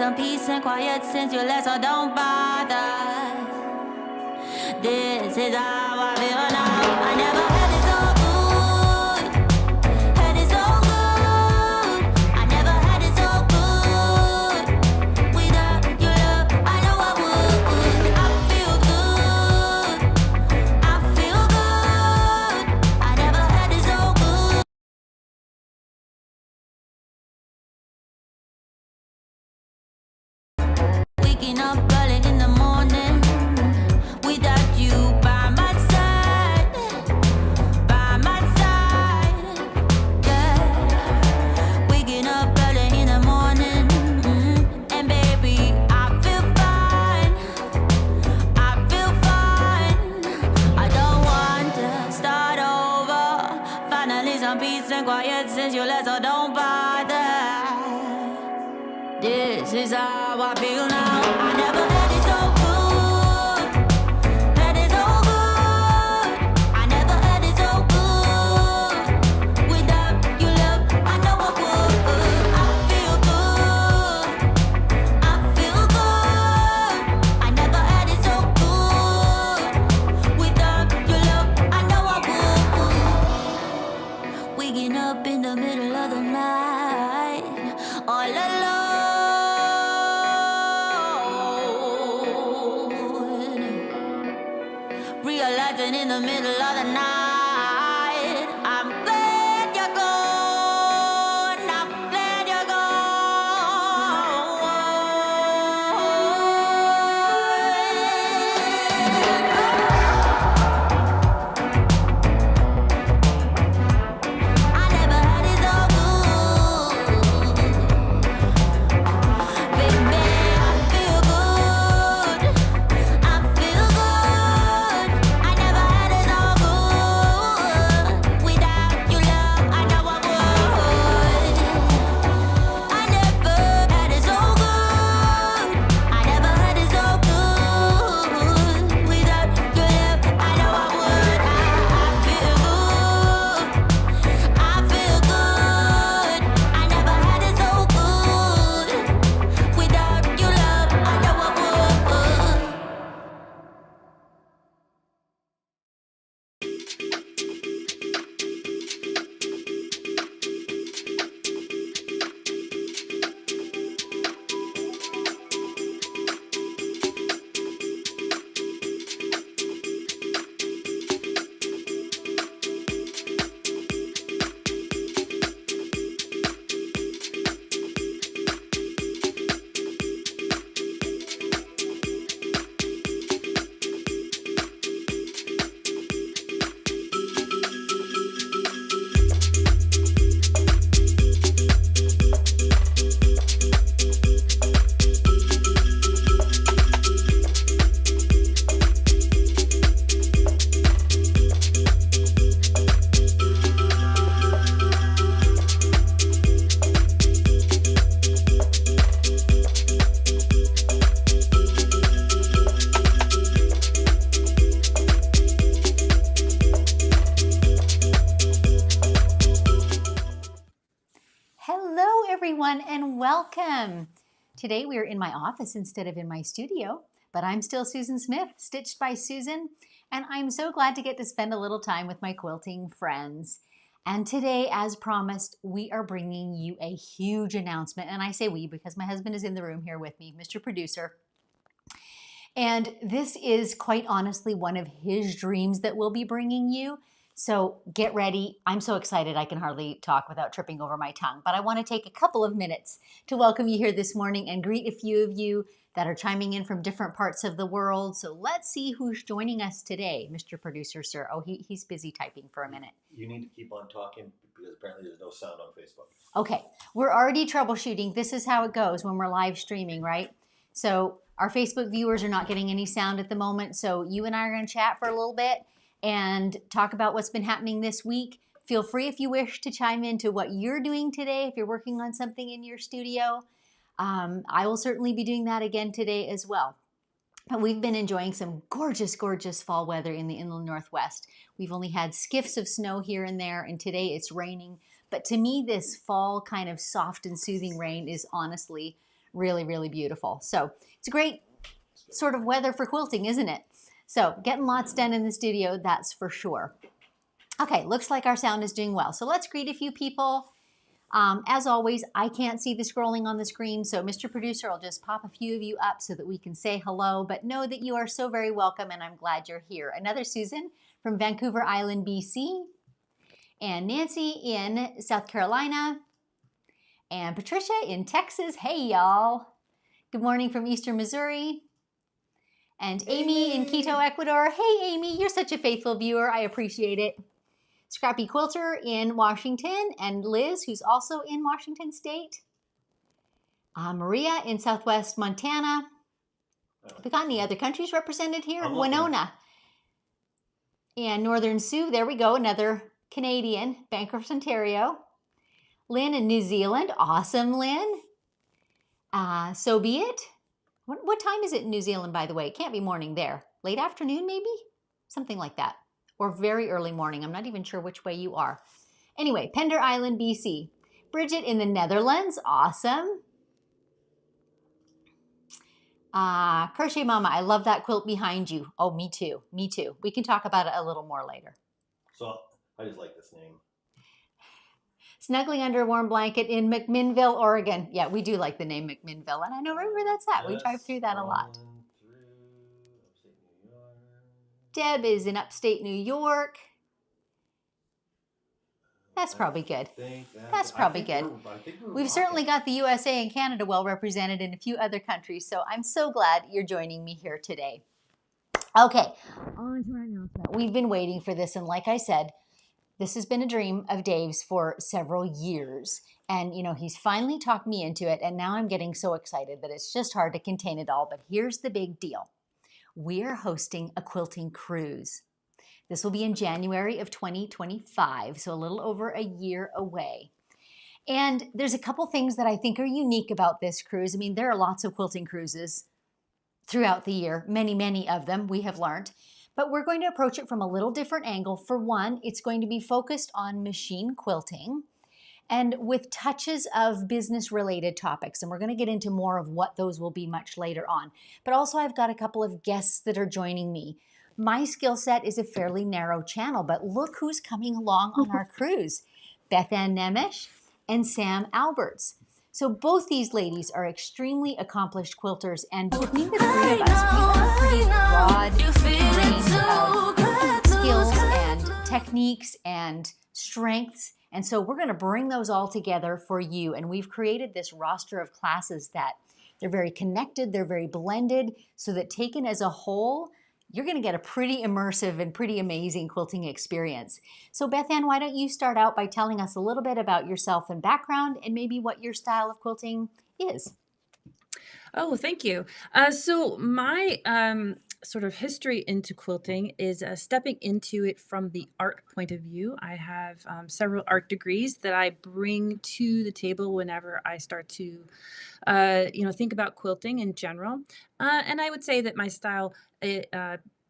some peace and quiet since you left, so don't bother. This is how I feel now. I never had it so good. Had it so good. I never had it so good. Without your love, I know I would. I feel good. I feel good. I never had it so good. Waking up early in the morning without you by my side, yeah. Waking up early in the morning, and baby, I feel fine, I don't want to start over. Finally some peace and quiet since you left, so don't bother. This is how I feel now. I never had it so good. Had it so good. I never had it so good. Without your love, I know I would. I feel good. I feel good. I never had it so good. Without your love, I know I would. Waking up in the middle of the night, all alone. Realizing in the middle of the night, I'm glad you're gone. I'm glad you're gone. I never had it so good. Baby, I feel good. I feel good. I never had it so good. Without your love, I know I would. I never had it so good. I never had it so good. Without your love, I know I would. I feel good. I feel good. I never had it so good. Without your love, I know I would. Hello, everyone, and welcome. Today we are in my office instead of in my studio, but I'm still Susan Smith, Stitched by Susan, and I'm so glad to get to spend a little time with my quilting friends. And today, as promised, we are bringing you a huge announcement, and I say we because my husband is in the room here with me, Mr. Producer. And this is quite honestly one of his dreams that we'll be bringing you. So get ready. I'm so excited I can hardly talk without tripping over my tongue. But I want to take a couple of minutes to welcome you here this morning and greet a few of you that are chiming in from different parts of the world. So let's see who's joining us today, Mr. Producer, sir. Oh, he's busy typing for a minute. You need to keep on talking because apparently there's no sound on Facebook. Okay, we're already troubleshooting. This is how it goes when we're live streaming, right? So our Facebook viewers are not getting any sound at the moment. So you and I are going to chat for a little bit and talk about what's been happening this week. Feel free if you wish to chime into what you're doing today, if you're working on something in your studio. I will certainly be doing that again today as well. But we've been enjoying some gorgeous, gorgeous fall weather in the inland Northwest. We've only had skiffs of snow here and there, and today it's raining. But to me, this fall kind of soft and soothing rain is honestly Really, really beautiful. So it's a great sort of weather for quilting, isn't it? So getting lots done in the studio, that's for sure. Okay, looks like our sound is doing well. So let's greet a few people. As always, I can't see the scrolling on the screen, so Mr. Producer will just pop a few of you up so that we can say hello, but know that you are so very welcome and I'm glad you're here. Another Susan from Vancouver Island, BC, and Nancy in South Carolina, and Patricia in Texas. Hey, y'all. Good morning from Eastern Missouri. And Amy in Quito, Ecuador. Hey, Amy, you're such a faithful viewer. I appreciate it. Scrappy Quilter in Washington, and Liz, who's also in Washington State. Maria in Southwest Montana. Have we got any other countries represented here? Winona. And Northern Sioux, there we go, another Canadian, Bancroft, Ontario. Lynn in New Zealand, awesome, Lynn. So be it. What time is it in New Zealand, by the way? It can't be morning there. Late afternoon, maybe? Something like that. Or very early morning. I'm not even sure which way you are. Anyway, Pender Island, BC. Bridget in the Netherlands, awesome. Crochet Mama, I love that quilt behind you. Oh, me too, me too. We can talk about it a little more later. So I just like this name. Snuggling under a warm blanket in McMinnville, Oregon. Yeah, we do like the name McMinnville, and I know right where that's at. We drive through that a lot. Deb is in upstate New York. That's probably good. That's probably good. We've certainly got the USA and Canada well represented in a few other countries, so I'm so glad you're joining me here today. Okay, on to our announcement. We've been waiting for this, and like I said, this has been a dream of Dave's for several years. And, you know, he's finally talked me into it, and now I'm getting so excited that it's just hard to contain it all. But here's the big deal. We're hosting a quilting cruise. This will be in January of 2025, so a little over a year away. And there's a couple things that I think are unique about this cruise. I mean, there are lots of quilting cruises throughout the year, many of them, we have learned. But we're going to approach it from a little different angle. For one, it's going to be focused on machine quilting and with touches of business-related topics. And we're going to get into more of what those will be much later on. But also, I've got a couple of guests that are joining me. My skill set is a fairly narrow channel, but look who's coming along on our cruise. Bethanne Nemesh and Sam Alberts. So both these ladies are extremely accomplished quilters, and between the three of us, we have a pretty broad range of skills and techniques and strengths. And so we're going to bring those all together for you. And we've created this roster of classes that they're very connected, they're very blended, so that taken as a whole, you're going to get a pretty immersive and pretty amazing quilting experience. So Bethanne, why don't you start out by telling us a little bit about yourself and background and maybe what your style of quilting is? Oh, thank you. So my sort of history into quilting is stepping into it from the art point of view. I have several art degrees that I bring to the table whenever I start to, think about quilting in general. And I would say that my style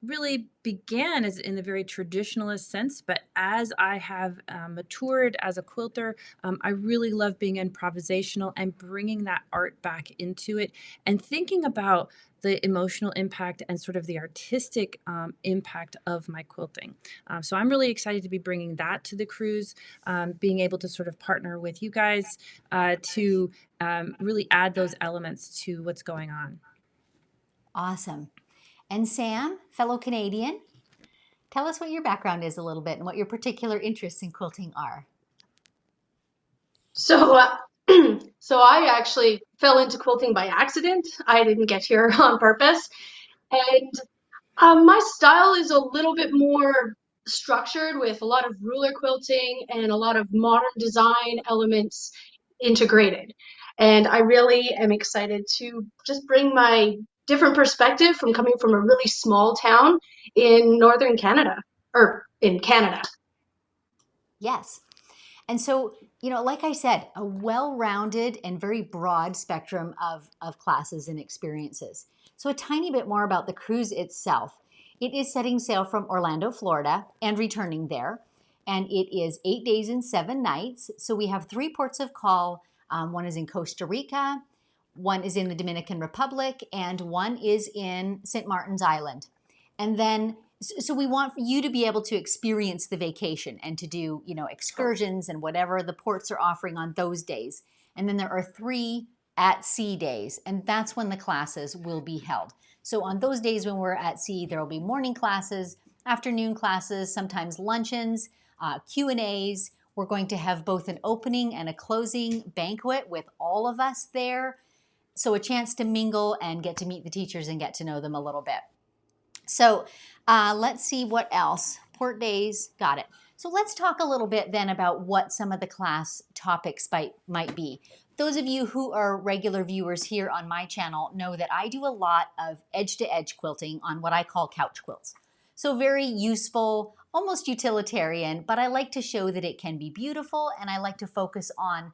really began as in the very traditionalist sense, but as I have matured as a quilter, I really love being improvisational and bringing that art back into it and thinking about the emotional impact and sort of the artistic impact of my quilting. So I'm really excited to be bringing that to the cruise, being able to sort of partner with you guys to really add those elements to what's going on. Awesome. And Sam, fellow Canadian, tell us what your background is a little bit and what your particular interests in quilting are. So, so I actually fell into quilting by accident. I didn't get here on purpose. And my style is a little bit more structured with a lot of ruler quilting and a lot of modern design elements integrated. And I really am excited to just bring my different perspective from coming from a really small town in northern Canada, or in Canada. Yes. And so, like I said, a well-rounded and very broad spectrum of classes and experiences. So a tiny bit more about the cruise itself. It is setting sail from Orlando, Florida, and returning there. And it is 8 days and 7 nights. So we have 3 ports of call. One is in Costa Rica, one is in the Dominican Republic, and one is in St. Martin's Island. And then, so we want you to be able to experience the vacation and to do, excursions and whatever the ports are offering on those days. And then there are 3 at sea days, and that's when the classes will be held. So on those days when we're at sea, there will be morning classes, afternoon classes, sometimes luncheons, Q&As. We're going to have both an opening and a closing banquet with all of us there. So a chance to mingle and get to meet the teachers and get to know them a little bit. So let's see what else. Port days, got it. So let's talk a little bit then about what some of the class topics might be. Those of you who are regular viewers here on my channel know that I do a lot of edge-to-edge quilting on what I call couch quilts. So very useful, almost utilitarian, but I like to show that it can be beautiful, and I like to focus on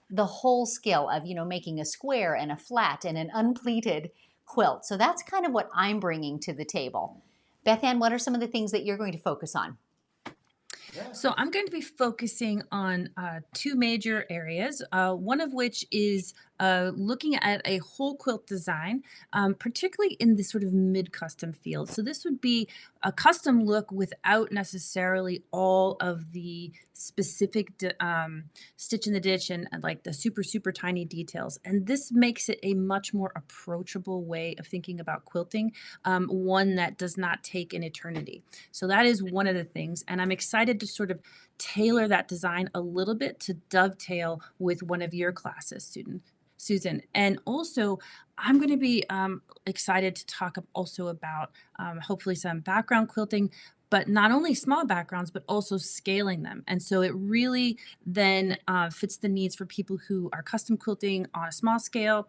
the whole skill of, making a square and a flat and an unpleated quilt. So that's kind of what I'm bringing to the table. Bethanne, what are some of the things that you're going to focus on? So I'm going to be focusing on 2 major areas, one of which is looking at a whole quilt design, particularly in the sort of mid-custom field. So this would be a custom look without necessarily all of the specific stitch in the ditch and like the super, super tiny details. And this makes it a much more approachable way of thinking about quilting, one that does not take an eternity. So that is one of the things. And I'm excited to sort of tailor that design a little bit to dovetail with one of your classes, Susan. And also, I'm going to be excited to talk also about hopefully some background quilting, but not only small backgrounds, but also scaling them. And so it really then fits the needs for people who are custom quilting on a small scale,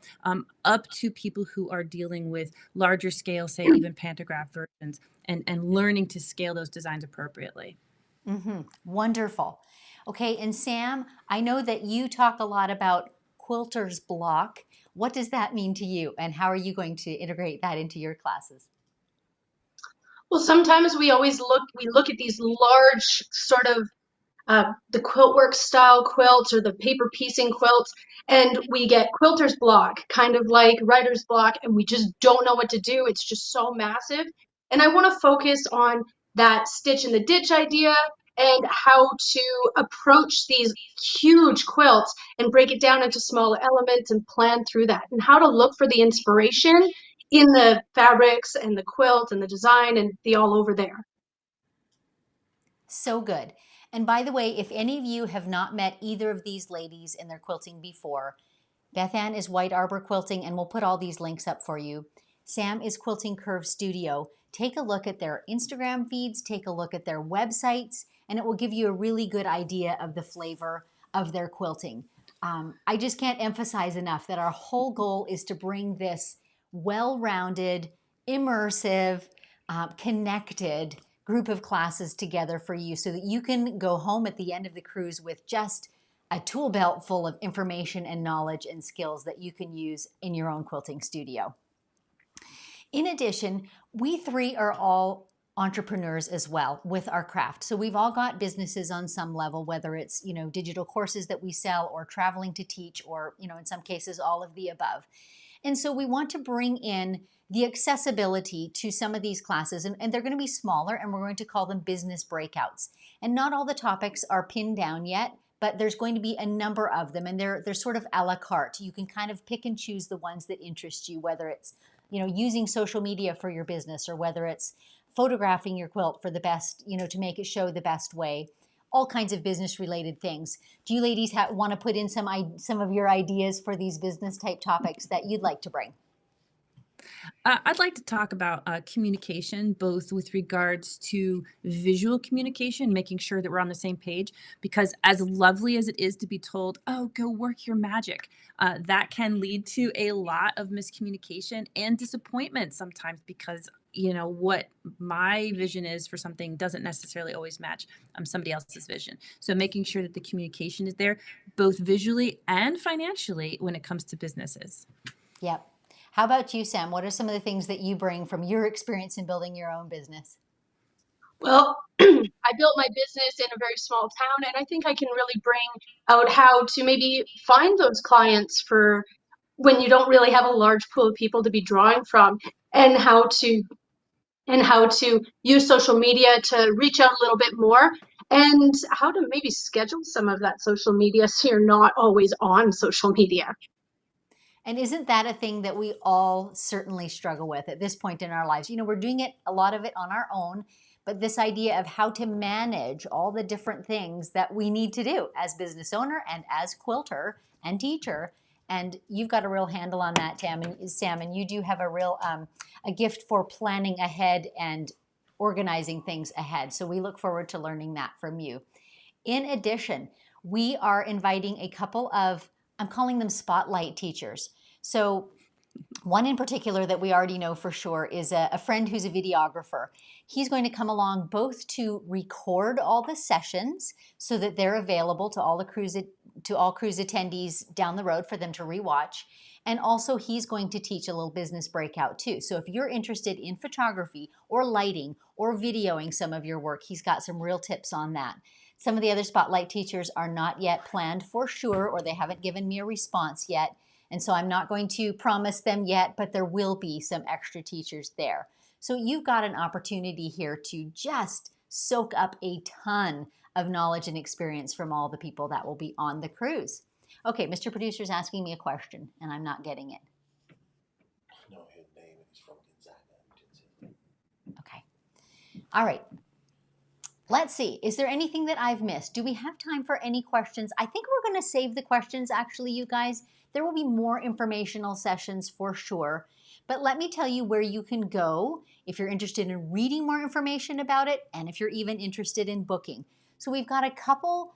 up to people who are dealing with larger scale, say even pantograph versions, and learning to scale those designs appropriately. Wonderful. Okay, and Sam, I know that you talk a lot about quilter's block. What does that mean to you, and how are you going to integrate that into your classes? Well, sometimes we look at these large sort of the quiltwork style quilts or the paper piecing quilts, and we get quilter's block, kind of like writer's block, and we just don't know what to do. It's just so massive. And I want to focus on that stitch in the ditch idea and how to approach these huge quilts and break it down into smaller elements and plan through that, and how to look for the inspiration in the fabrics and the quilt and the design and the all over there. So good. And by the way, if any of you have not met either of these ladies in their quilting before, Bethanne is White Arbor Quilting, and we'll put all these links up for you. Sam is Quilting Curve Studio. Take a look at their Instagram feeds, take a look at their websites, and it will give you a really good idea of the flavor of their quilting. I just can't emphasize enough that our whole goal is to bring this well-rounded, immersive, connected group of classes together for you so that you can go home at the end of the cruise with just a tool belt full of information and knowledge and skills that you can use in your own quilting studio. In addition, we 3 are all entrepreneurs as well with our craft. So we've all got businesses on some level, whether it's, digital courses that we sell or traveling to teach or, in some cases, all of the above. And so we want to bring in the accessibility to some of these classes, and they're going to be smaller, and we're going to call them business breakouts. And not all the topics are pinned down yet, but there's going to be a number of them, and they're sort of a la carte. You can kind of pick and choose the ones that interest you, whether it's using social media for your business, or whether it's photographing your quilt for the best, to make it show the best way. All kinds of business related things. Do you ladies want to put in some of your ideas for these business type topics that you'd like to bring? I'd like to talk about communication, both with regards to visual communication, making sure that we're on the same page, because as lovely as it is to be told, oh, go work your magic, that can lead to a lot of miscommunication and disappointment sometimes, because what my vision is for something doesn't necessarily always match somebody else's vision. So making sure that the communication is there, both visually and financially, when it comes to businesses. Yep. How about you, Sam? What are some of the things that you bring from your experience in building your own business? Well, I built my business in a very small town, and I think I can really bring out how to maybe find those clients for when you don't really have a large pool of people to be drawing from, and how to use social media to reach out a little bit more, and how to maybe schedule some of that social media so you're not always on social media. And isn't that a thing that we all certainly struggle with at this point in our lives? You know, we're doing it, a lot of it on our own, but this idea of how to manage all the different things that we need to do as business owner and as quilter and teacher. And you've got a real handle on that, Sam, and you do have a real a gift for planning ahead and organizing things ahead. So we look forward to learning that from you. In addition, we are inviting a couple of, I'm calling them spotlight teachers. So one in particular that we already know for sure is a friend who's a videographer. He's going to come along both to record all the sessions so that they're available to all cruise attendees down the road for them to rewatch. And also he's going to teach a little business breakout too. So if you're interested in photography or lighting or videoing some of your work, he's got some real tips on that. Some of the other spotlight teachers are not yet planned for sure, or they haven't given me a response yet. And so I'm not going to promise them yet, but there will be some extra teachers there. So you've got an opportunity here to just soak up a ton of knowledge and experience from all the people that will be on the cruise. Okay, Mr. Producer's asking me a question, and I'm not getting it. I know his name, and he's from Gonzaga. Okay. All right. Let's see. Is there anything that I've missed? Do we have time for any questions? I think we're going to save the questions, actually, you guys. There will be more informational sessions for sure. But let me tell you where you can go if you're interested in reading more information about it, and if you're even interested in booking. So we've got a couple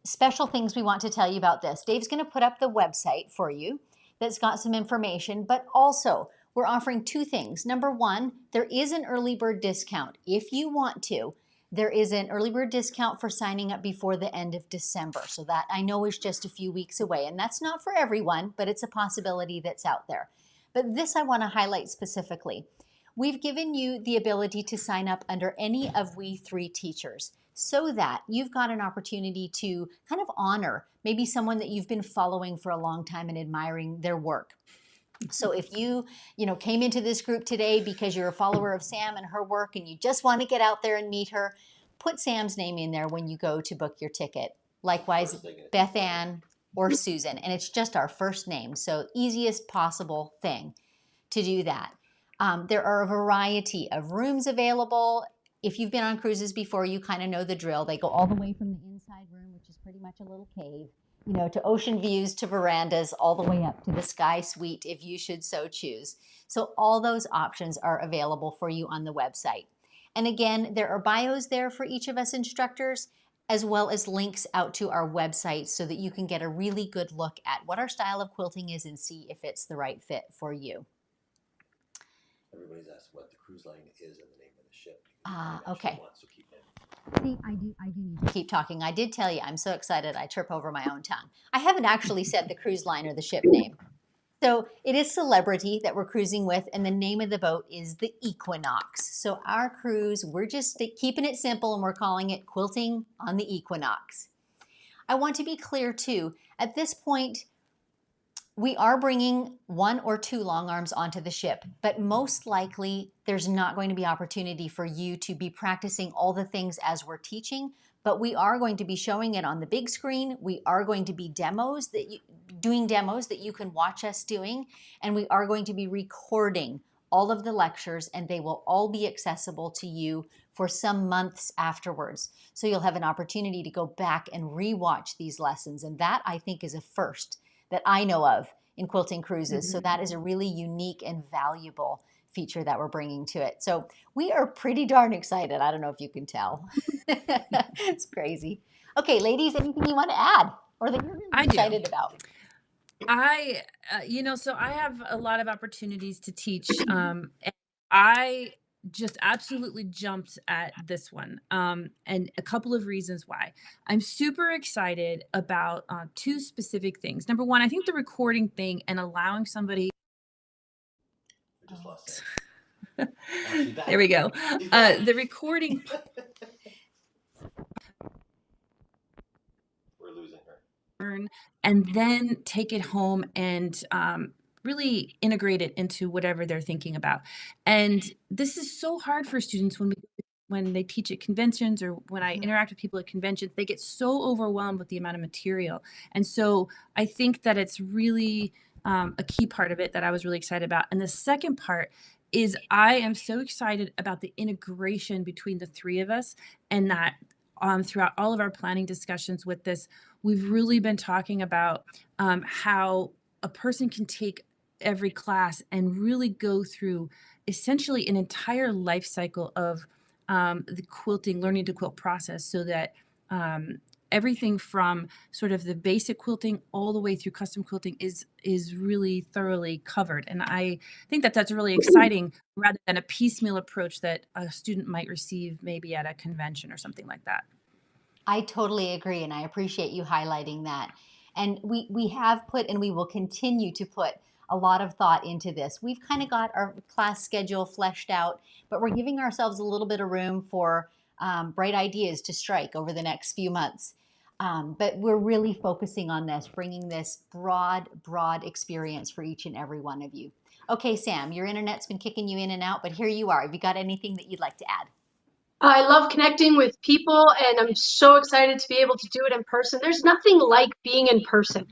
special things we want to tell you about this. Dave's going to put up the website for you that's got some information, but also we're offering two things. Number one, there is an early bird discount. If you want to, there is an early bird discount for signing up before the end of December. So that I know is just a few weeks away, and that's not for everyone, but it's a possibility that's out there. But this I want to highlight specifically. We've given you the ability to sign up under any of we three teachers so that you've got an opportunity to kind of honor maybe someone that you've been following for a long time and admiring their work. So if you came into this group today because you're a follower of Sam and her work and you just want to get out there and meet her, put Sam's name in there when you go to book your ticket. Likewise, Bethanne or Susan, and it's just our first name. So easiest possible thing to do that. There are a variety of rooms available. If you've been on cruises before, you kind of know the drill. They go all the way from the inside room, which is pretty much a little cave, to ocean views, to verandas, all the way up to the sky suite if you should so choose. So all those options are available for you on the website. And again, there are bios there for each of us instructors, as well as links out to our website so that you can get a really good look at what our style of quilting is and see if it's the right fit for you. Everybody's asking what the cruise line is and the name of the ship. Okay. So keep it. See, I do need to keep talking. I did tell you, I'm so excited I trip over my own tongue. I haven't actually said the cruise line or the ship name. So it is Celebrity that we're cruising with, and the name of the boat is the Equinox. So our cruise, we're just keeping it simple, and we're calling it Quilting on the Equinox. I want to be clear too, at this point, we are bringing 1 or 2 long arms onto the ship, but most likely there's not going to be opportunity for you to be practicing all the things as we're teaching, but we are going to be showing it on the big screen. We are going to be doing demos that you can watch us doing, and we are going to be recording all of the lectures, and they will all be accessible to you for some months afterwards. So you'll have an opportunity to go back and rewatch these lessons, and that I think is a first that I know of in quilting cruises. Mm-hmm. So that is a really unique and valuable feature that we're bringing to it. So we are pretty darn excited. I don't know if you can tell. It's crazy. Okay, ladies, anything you want to add or that you're really excited about? So I have a lot of opportunities to teach. And I just absolutely jumped at this one. And a couple of reasons why. I'm super excited about 2 specific things. Number one, I think the recording thing and allowing somebody. We just lost that. Oh, she's back. There we go. The recording. We're losing her. And then take it home and really integrate it into whatever they're thinking about. And this is so hard for students when they teach at conventions or when I interact with people at conventions, they get so overwhelmed with the amount of material. And so I think that it's really a key part of it that I was really excited about. And the second part is I am so excited about the integration between the three of us, and that throughout all of our planning discussions with this, we've really been talking about how a person can take every class and really go through essentially an entire life cycle of the quilting, learning to quilt process, so that everything from sort of the basic quilting all the way through custom quilting is really thoroughly covered. And I think that that's really exciting, rather than a piecemeal approach that a student might receive maybe at a convention or something like that. I totally agree, and I appreciate you highlighting that. And we have put, and we will continue to put a lot of thought into this. We've kind of got our class schedule fleshed out, but we're giving ourselves a little bit of room for bright ideas to strike over the next few months. But we're really focusing on this, bringing this broad experience for each and every one of you. Okay, Sam, your internet's been kicking you in and out, but here you are. Have you got anything that you'd like to add? I love connecting with people, and I'm so excited to be able to do it in person. There's nothing like being in person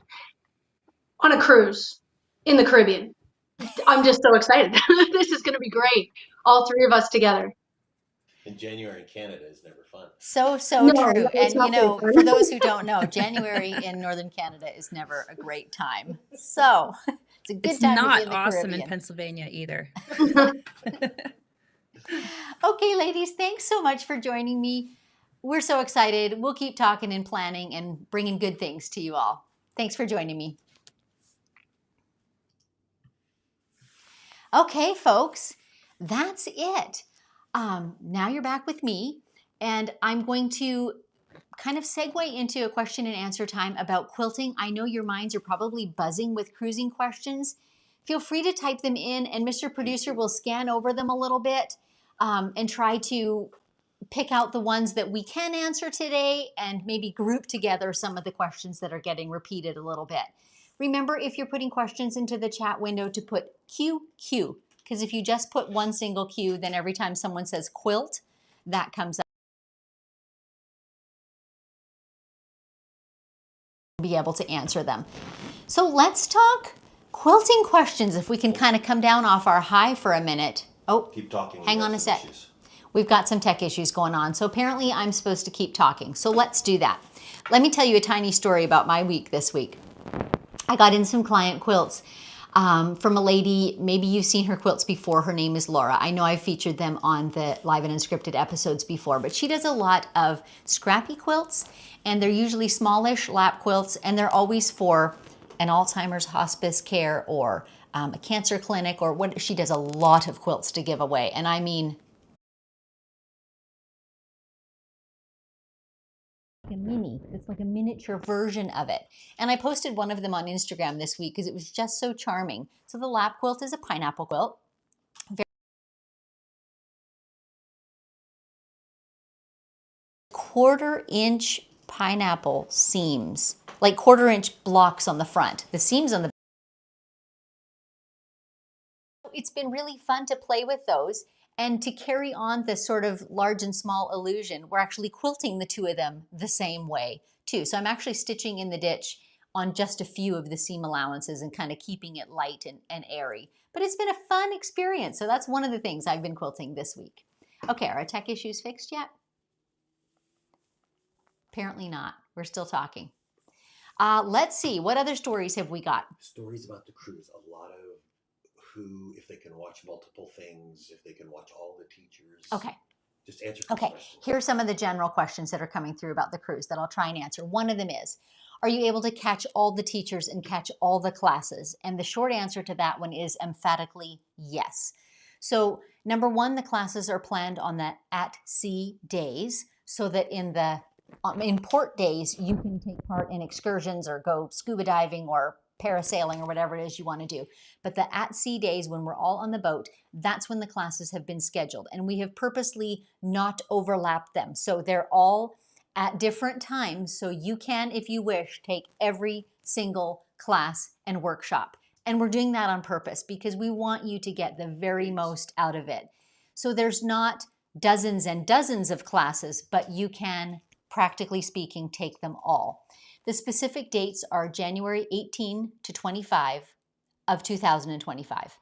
on a cruise in the Caribbean. I'm just so excited. This is going to be great. All three of us together. In January in Canada is never fun. So No, true. it's And you not very know, fun. for those who don't know, January in Northern Canada is never a great time. So it's a good It's time to be not in the awesome in Caribbean. Pennsylvania either. Okay, ladies, thanks so much for joining me. We're so excited. We'll keep talking and planning and bringing good things to you all. Thanks for joining me. Okay, folks, that's it. Now you're back with me, and I'm going to kind of segue into a question and answer time about quilting. I know your minds are probably buzzing with cruising questions. Feel free to type them in, and Mr. Producer will scan over them a little bit and try to pick out the ones that we can answer today and maybe group together some of the questions that are getting repeated a little bit. Remember, if you're putting questions into the chat window, to put QQ, because if you just put one single Q, then every time someone says quilt, that comes up. Be able to answer them. So let's talk quilting questions, if we can kind of come down off our high for a minute. Oh, Keep talking. hang on a sec. We've got some tech issues going on. So apparently I'm supposed to keep talking. So let's do that. Let me tell you a tiny story about my week this week. I got in some client quilts from a lady. Maybe you've seen her quilts before. Her name is Laura. I know I've featured them on the live and unscripted episodes before, but she does a lot of scrappy quilts, and they're usually smallish lap quilts, and they're always for an Alzheimer's hospice care or a cancer clinic, or what. She does a lot of quilts to give away, and I mean a mini. It's like a miniature version of it. And I posted one of them on Instagram this week because it was just so charming. So the lap quilt is a pineapple quilt. Quarter-inch pineapple seams, like quarter-inch blocks on the front. The seams on the It's been really fun to play with those. And to carry on the sort of large and small illusion, we're actually quilting the two of them the same way too. So I'm actually stitching in the ditch on just a few of the seam allowances and kind of keeping it light and airy. But it's been a fun experience. So that's one of the things I've been quilting this week. Okay, are our tech issues fixed yet? Apparently not. We're still talking. Let's see, what other stories have we got? Stories about the cruise. A lot of who, if they can watch multiple things, if they can watch all the teachers. Okay. Just answer Okay, questions. here are some of the general questions that are coming through about the cruise that I'll try and answer. One of them is, are you able to catch all the teachers and catch all the classes? And the short answer to that one is emphatically yes. So number one, the classes are planned on the at-sea days, so that in port days, you can take part in excursions or go scuba diving or parasailing or whatever it is you want to do. But the at-sea days, when we're all on the boat, that's when the classes have been scheduled. And we have purposely not overlapped them. So they're all at different times. So you can, if you wish, take every single class and workshop. And we're doing that on purpose because we want you to get the very most out of it. So there's not dozens and dozens of classes, but you can, practically speaking, take them all. The specific dates are January 18 to 25 of 2025.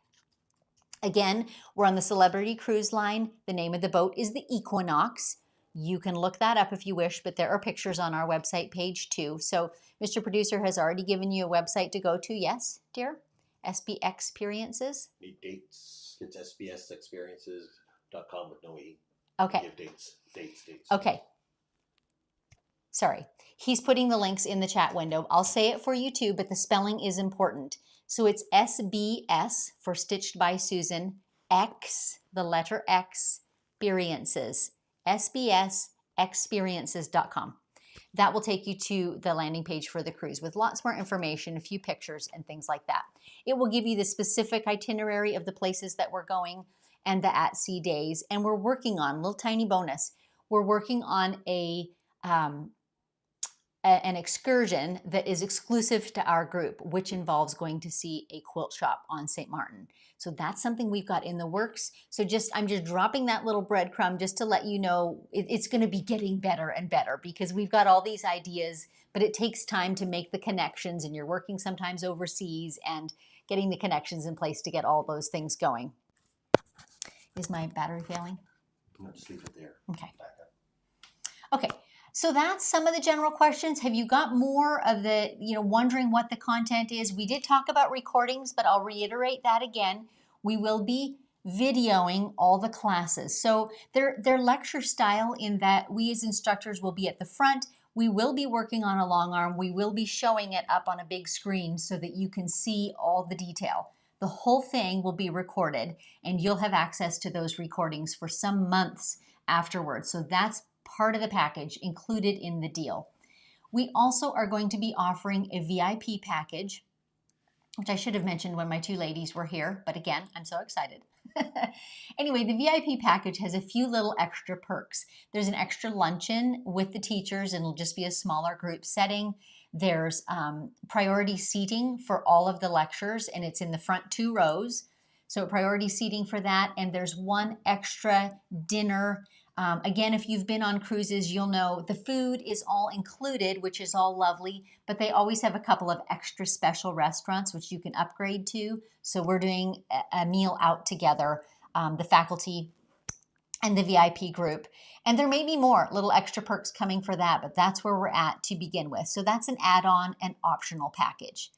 Again, we're on the Celebrity Cruise Line. The name of the boat is the Equinox. You can look that up if you wish, but there are pictures on our website page too. So Mr. Producer has already given you a website to go to. Yes, dear? SB Experiences? Need dates. It's sbsexperiences.com with no E. Okay. Give dates. Okay. Sorry. He's putting the links in the chat window. I'll say it for you too, but the spelling is important. So it's SBS for Stitched by Susan, X, the letter X, experiences, sbsexperiences.com. That will take you to the landing page for the cruise with lots more information, a few pictures and things like that. It will give you the specific itinerary of the places that we're going and the at-sea days. And we're working on, little tiny bonus, we're working on an excursion that is exclusive to our group, which involves going to see a quilt shop on St. Martin. So that's something we've got in the works. So I'm just dropping that little breadcrumb just to let you know it's going to be getting better and better because we've got all these ideas, but it takes time to make the connections, and you're working sometimes overseas and getting the connections in place to get all those things going. Is my battery failing? No, just leave it there. Okay. Back up. Okay. So that's some of the general questions. Have you got more of the, wondering what the content is? We did talk about recordings, but I'll reiterate that again. We will be videoing all the classes. So they're lecture style in that we as instructors will be at the front. We will be working on a long arm. We will be showing it up on a big screen so that you can see all the detail. The whole thing will be recorded, and you'll have access to those recordings for some months afterwards. So that's part of the package included in the deal. We also are going to be offering a VIP package, which I should have mentioned when my two ladies were here, but again, I'm so excited. Anyway, the VIP package has a few little extra perks. There's an extra luncheon with the teachers, and it'll just be a smaller group setting. There's priority seating for all of the lectures, and it's in the front 2 rows. So priority seating for that, and there's one extra dinner. Again, if you've been on cruises, you'll know the food is all included, which is all lovely, but they always have a couple of extra special restaurants which you can upgrade to. So we're doing a meal out together, the faculty and the VIP group. And there may be more little extra perks coming for that, but that's where we're at to begin with. So that's an add-on and optional package.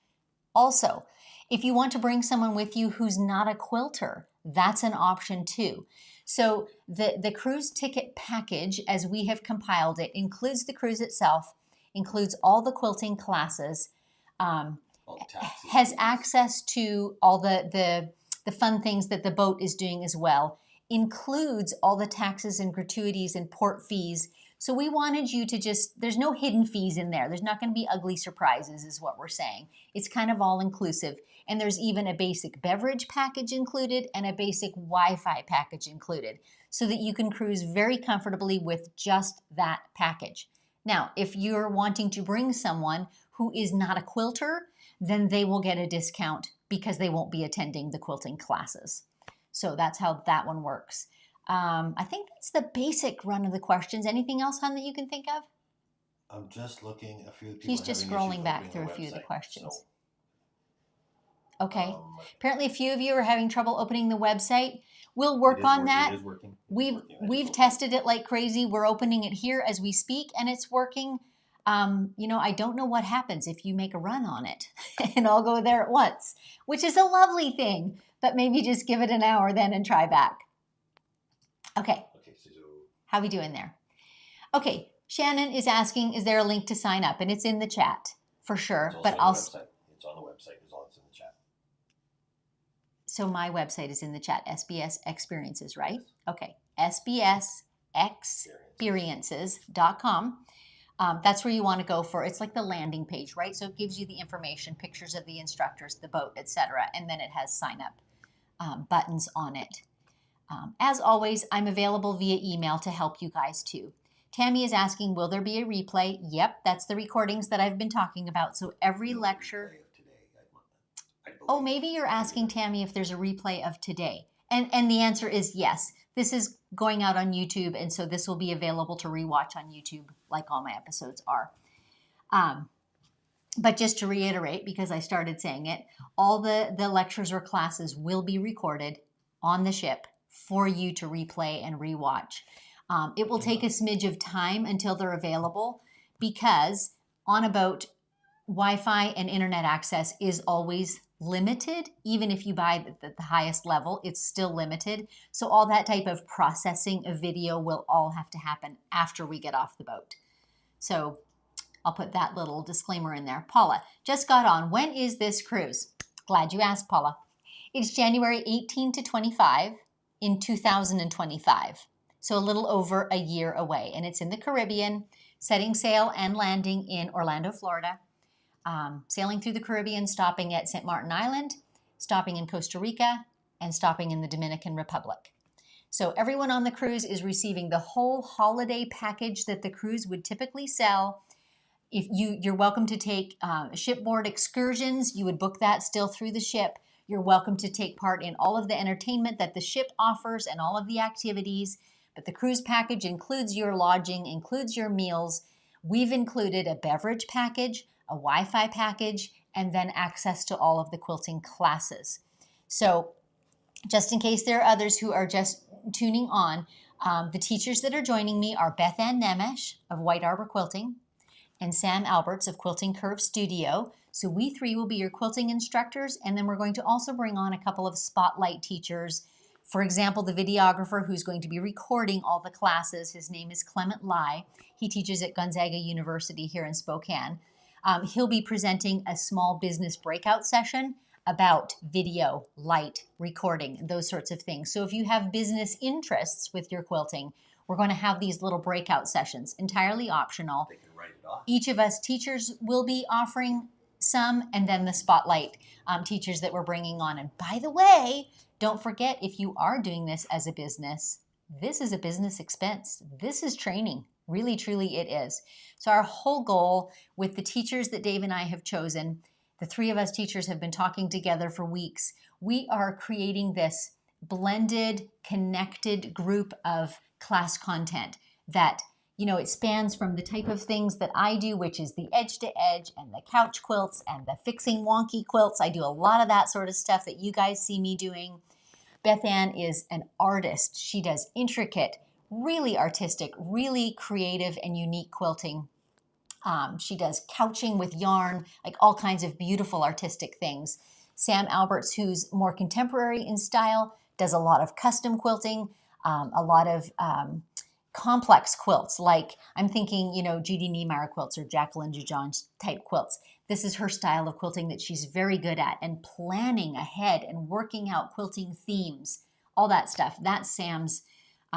Also, if you want to bring someone with you who's not a quilter, that's an option too. So the cruise ticket package, as we have compiled it, includes the cruise itself, includes all the quilting classes, has access to all the fun things that the boat is doing as well, includes all the taxes and gratuities and port fees. So we wanted you to there's no hidden fees in there. There's not going to be ugly surprises is what we're saying. It's kind of all inclusive. And there's even a basic beverage package included and a basic Wi-Fi package included so that you can cruise very comfortably with just that package. Now, if you're wanting to bring someone who is not a quilter, then they will get a discount because they won't be attending the quilting classes. So that's how that one works. I think that's the basic run of the questions. Anything else, hon, that you can think of? I'm just looking. A few people. He's just scrolling back through a few of the questions. Okay. Apparently, a few of you are having trouble opening the website. We'll work on that. It is working. We've tested it like crazy. We're opening it here as we speak, and it's working. I don't know what happens if you make a run on it and I'll go there at once, which is a lovely thing. But maybe just give it an hour then and try back. Okay. So how are we doing there? Okay. Shannon is asking, is there a link to sign up? And it's in the chat for sure. But it's on the website. It's all in the chat. So my website is in the chat, SBS Experiences, right? Okay. sbsexperiences.com. That's where you want to go for. It's like the landing page, right? So it gives you the information, pictures of the instructors, the boat, etc. And then it has sign up buttons on it. As always, I'm available via email to help you guys too. Tammy is asking, will there be a replay? Yep, that's the recordings that I've been talking about. So every lecture. Oh, maybe you're asking, Tammy, if there's a replay of today. And the answer is yes. This is going out on YouTube, and so this will be available to rewatch on YouTube like all my episodes are. But just to reiterate, because I started saying it, all the lectures or classes will be recorded on the ship for you to replay and rewatch. It will take a smidge of time until they're available because on a boat, Wi-Fi and internet access is always limited. Even if you buy the highest level, it's still limited. So all that type of processing of video will all have to happen after we get off the boat. So I'll put that little disclaimer in there. Paula, just got on. When is this cruise? Glad you asked, Paula. It's January 18 to 25 in 2025. So a little over a year away. And it's in the Caribbean, setting sail and landing in Orlando, Florida. Sailing through the Caribbean, stopping at St. Martin Island, stopping in Costa Rica, and stopping in the Dominican Republic. So everyone on the cruise is receiving the whole holiday package that the cruise would typically sell. If you're welcome to take shipboard excursions, you would book that still through the ship. You're welcome to take part in all of the entertainment that the ship offers and all of the activities. But the cruise package includes your lodging, includes your meals. We've included a beverage package, a Wi-Fi package, and then access to all of the quilting classes. So just in case there are others who are just tuning on, the teachers that are joining me are Bethanne Nemesh of White Arbor Quilting and Sam Alberts of Quilting Curve Studio. So we three will be your quilting instructors, and then we're going to also bring on a couple of spotlight teachers. For example, the videographer who's going to be recording all the classes, his name is Clement Lai. He teaches at Gonzaga University here in Spokane. He'll be presenting a small business breakout session about video, light, recording, those sorts of things. So if you have business interests with your quilting, we're going to have these little breakout sessions, entirely optional. They can write it off. Each of us teachers will be offering some, and then the spotlight teachers that we're bringing on. And by the way, don't forget, if you are doing this as a business, this is a business expense. This is training. Really, truly it is. So our whole goal with the teachers that Dave and I have chosen, the three of us teachers have been talking together for weeks. We are creating this blended, connected group of class content that, you know, it spans from the type of things that I do, which is the edge to edge and the couch quilts and the fixing wonky quilts. I do a lot of that sort of stuff that you guys see me doing. Bethanne is an artist. She does intricate, really artistic, really creative and unique quilting. She does couching with yarn, like all kinds of beautiful artistic things. Sam Alberts, who's more contemporary in style, does a lot of custom quilting, a lot of complex quilts, like I'm thinking, you know, Judy Niemeyer quilts or Jacqueline Dujon type quilts. This is her style of quilting that she's very good at, and planning ahead and working out quilting themes, all that stuff. That's Sam's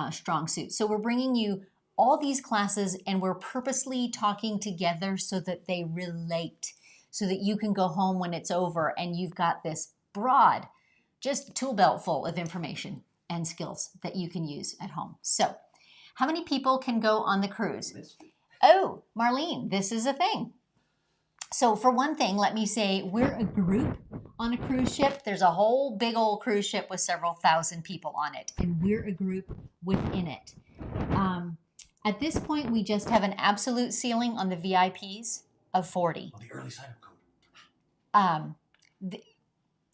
strong suit. So we're bringing you all these classes, and we're purposely talking together so that they relate, so that you can go home when it's over and you've got this broad, just tool belt full of information and skills that you can use at home. So how many people can go on the cruise? Oh, Marlene, this is a thing. So for one thing, let me say we're a group on a cruise ship. There's a whole big old cruise ship with several thousand people on it, and we're a group within it. At this point, we just have an absolute ceiling on the VIPs of 40. On the early sign-up code.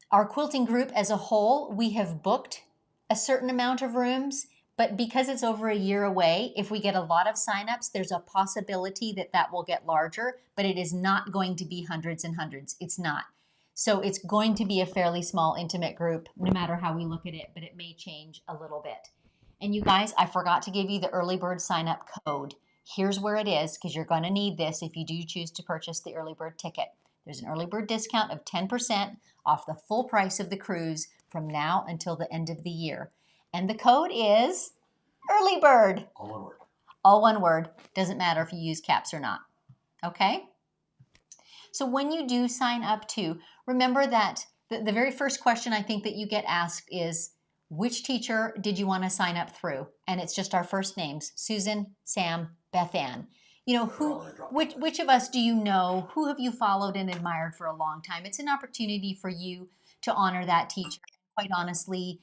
Our quilting group as a whole, we have booked a certain amount of rooms, but because it's over a year away, if we get a lot of signups, there's a possibility that that will get larger, but it is not going to be hundreds and hundreds. It's not. So it's going to be a fairly small, intimate group, no matter how we look at it, but it may change a little bit. And you guys, I forgot to give you the early bird sign up code. Here's where it is, because you're going to need this if you do choose to purchase the early bird ticket. There's an early bird discount of 10% off the full price of the cruise from now until the end of the year. And the code is early bird. All one word. All one word. Doesn't matter if you use caps or not. Okay? So when you do sign up too, remember that the very first question I think that you get asked is, which teacher did you want to sign up through? And it's just our first names, Susan, Sam, Bethanne. You know, which of us do you know? Who have you followed and admired for a long time? It's an opportunity for you to honor that teacher. Quite honestly,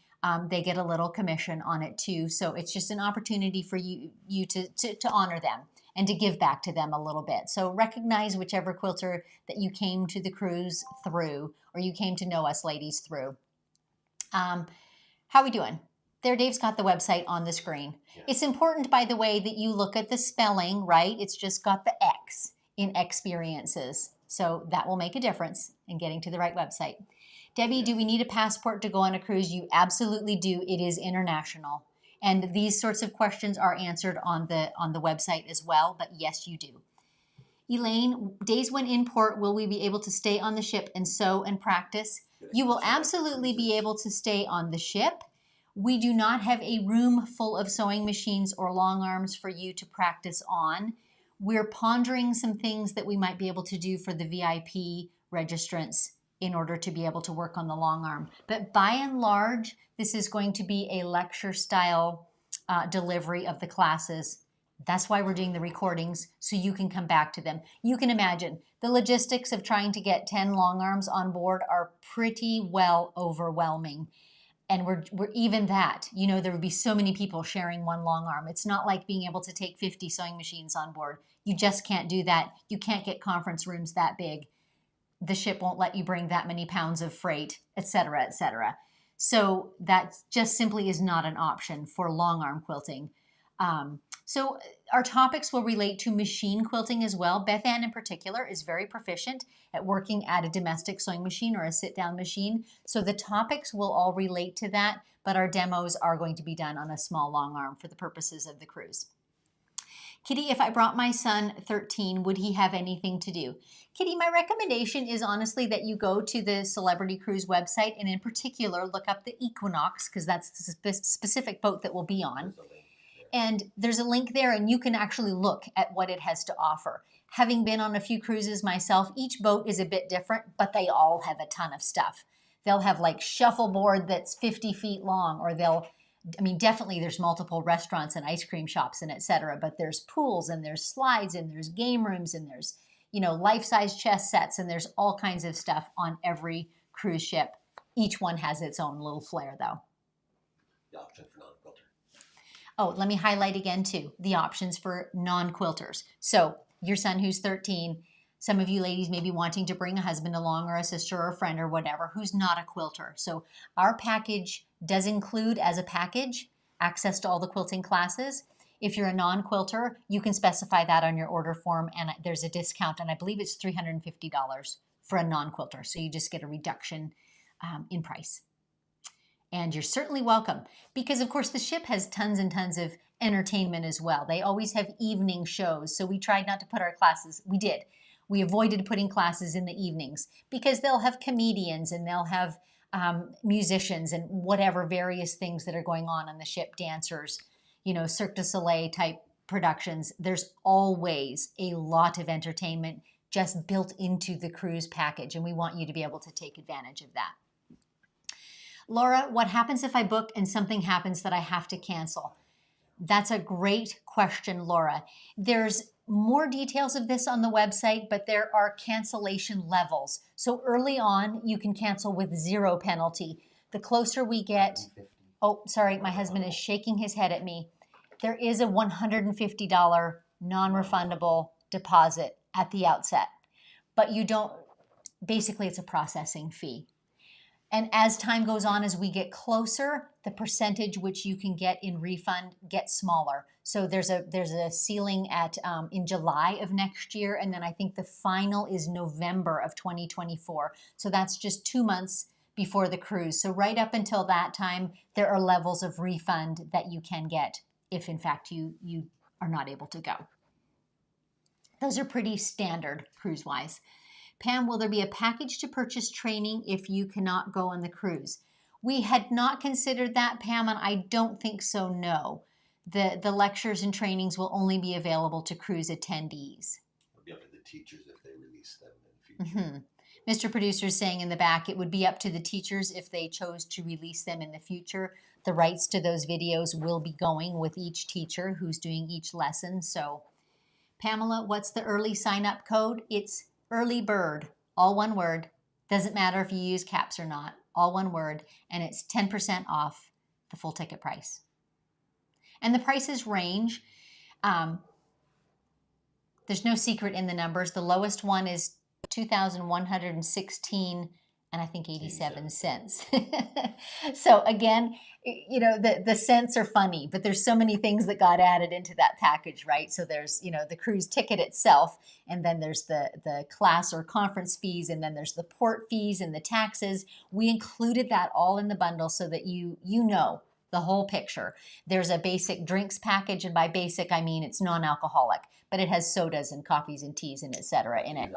they get a little commission on it too. So it's just an opportunity for you to honor them and to give back to them a little bit. So recognize whichever quilter that you came to the cruise through, or you came to know us ladies through. How are we doing? There, Dave's got the website on the screen. Yeah. It's important, by the way, that you look at the spelling, right? It's just got the X in experiences. So that will make a difference in getting to the right website. Debbie, do we need a passport to go on a cruise? You absolutely do. It is international. And these sorts of questions are answered on the website as well, but yes, you do. Elaine, days when in port, will we be able to stay on the ship and sew and practice? You will absolutely be able to stay on the ship. We do not have a room full of sewing machines or long arms for you to practice on. We're pondering some things that we might be able to do for the VIP registrants in order to be able to work on the long arm. But by and large, this is going to be a lecture style delivery of the classes. That's why we're doing the recordings, so you can come back to them. You can imagine the logistics of trying to get 10 long arms on board are pretty well overwhelming. And we're even that, you know, there would be so many people sharing one long arm. It's not like being able to take 50 sewing machines on board. You just can't do that. You can't get conference rooms that big. The ship won't let you bring that many pounds of freight, et cetera, et cetera. So that just simply is not an option for long arm quilting. So our topics will relate to machine quilting as well. Bethanne in particular is very proficient at working at a domestic sewing machine or a sit-down machine. So the topics will all relate to that, but our demos are going to be done on a small long arm for the purposes of the cruise. Kitty, if I brought my son 13, would he have anything to do? Kitty, my recommendation is honestly that you go to the Celebrity Cruise website and in particular look up the Equinox, because that's the specific boat that we'll be on. And there's a link there and you can actually look at what it has to offer. Having been on a few cruises myself, each boat is a bit different, but they all have a ton of stuff. They'll have like shuffleboard that's 50 feet long, or definitely there's multiple restaurants and ice cream shops and et cetera, but there's pools and there's slides and there's game rooms and there's, you know, life-size chess sets and there's all kinds of stuff on every cruise ship. Each one has its own little flair though. The option for non-quilter. Oh, let me highlight again too, the options for non-quilters. So your son who's 13, some of you ladies may be wanting to bring a husband along or a sister or a friend or whatever who's not a quilter. So our package does include as a package access to all the quilting classes. If you're a non-quilter, you can specify that on your order form and there's a discount, and I believe it's $350 for a non-quilter. So you just get a reduction in price. And you're certainly welcome, because of course the ship has tons and tons of entertainment as well. They always have evening shows. So we tried not to put our classes, we avoided putting classes in the evenings because they'll have comedians and they'll have musicians and whatever various things that are going on the ship, dancers, you know, Cirque du Soleil type productions. There's always a lot of entertainment just built into the cruise package, and we want you to be able to take advantage of that. Laura, what happens if I book and something happens that I have to cancel? That's a great question, Laura. There's more details of this on the website, but there are cancellation levels. So early on, you can cancel with 0 penalty. The closer we get, oh, sorry, my husband is shaking his head at me. There is a $150 non-refundable deposit at the outset, but you don't, basically it's a processing fee. And as time goes on, as we get closer, the percentage which you can get in refund gets smaller. So there's a ceiling at in July of next year, and then I think the final is November of 2024. So that's just 2 months before the cruise. So right up until that time, there are levels of refund that you can get if in fact you are not able to go. Those are pretty standard cruise-wise. Pam, will there be a package to purchase training if you cannot go on the cruise? We had not considered that, Pam, and I don't think so, no. The lectures and trainings will only be available to cruise attendees. It'll be up to the teachers if they release them in the future. Mm-hmm. Mr. Producer is saying in the back, it would be up to the teachers if they chose to release them in the future. The rights to those videos will be going with each teacher who's doing each lesson. So, Pamela, what's the early sign-up code? It's early bird, all one word. Doesn't matter if you use caps or not, all one word, and it's 10% off the full ticket price. And the prices range. There's no secret in the numbers. The lowest one is $2,116 and I think 87 cents. So again, the cents are funny, but there's so many things that got added into that package, right? So there's, the cruise ticket itself, and then there's the class or conference fees, and then there's the port fees and the taxes. We included that all in the bundle so that you know the whole picture. There's a basic drinks package, and by basic I mean it's non-alcoholic, but it has sodas and coffees and teas and etc. in it.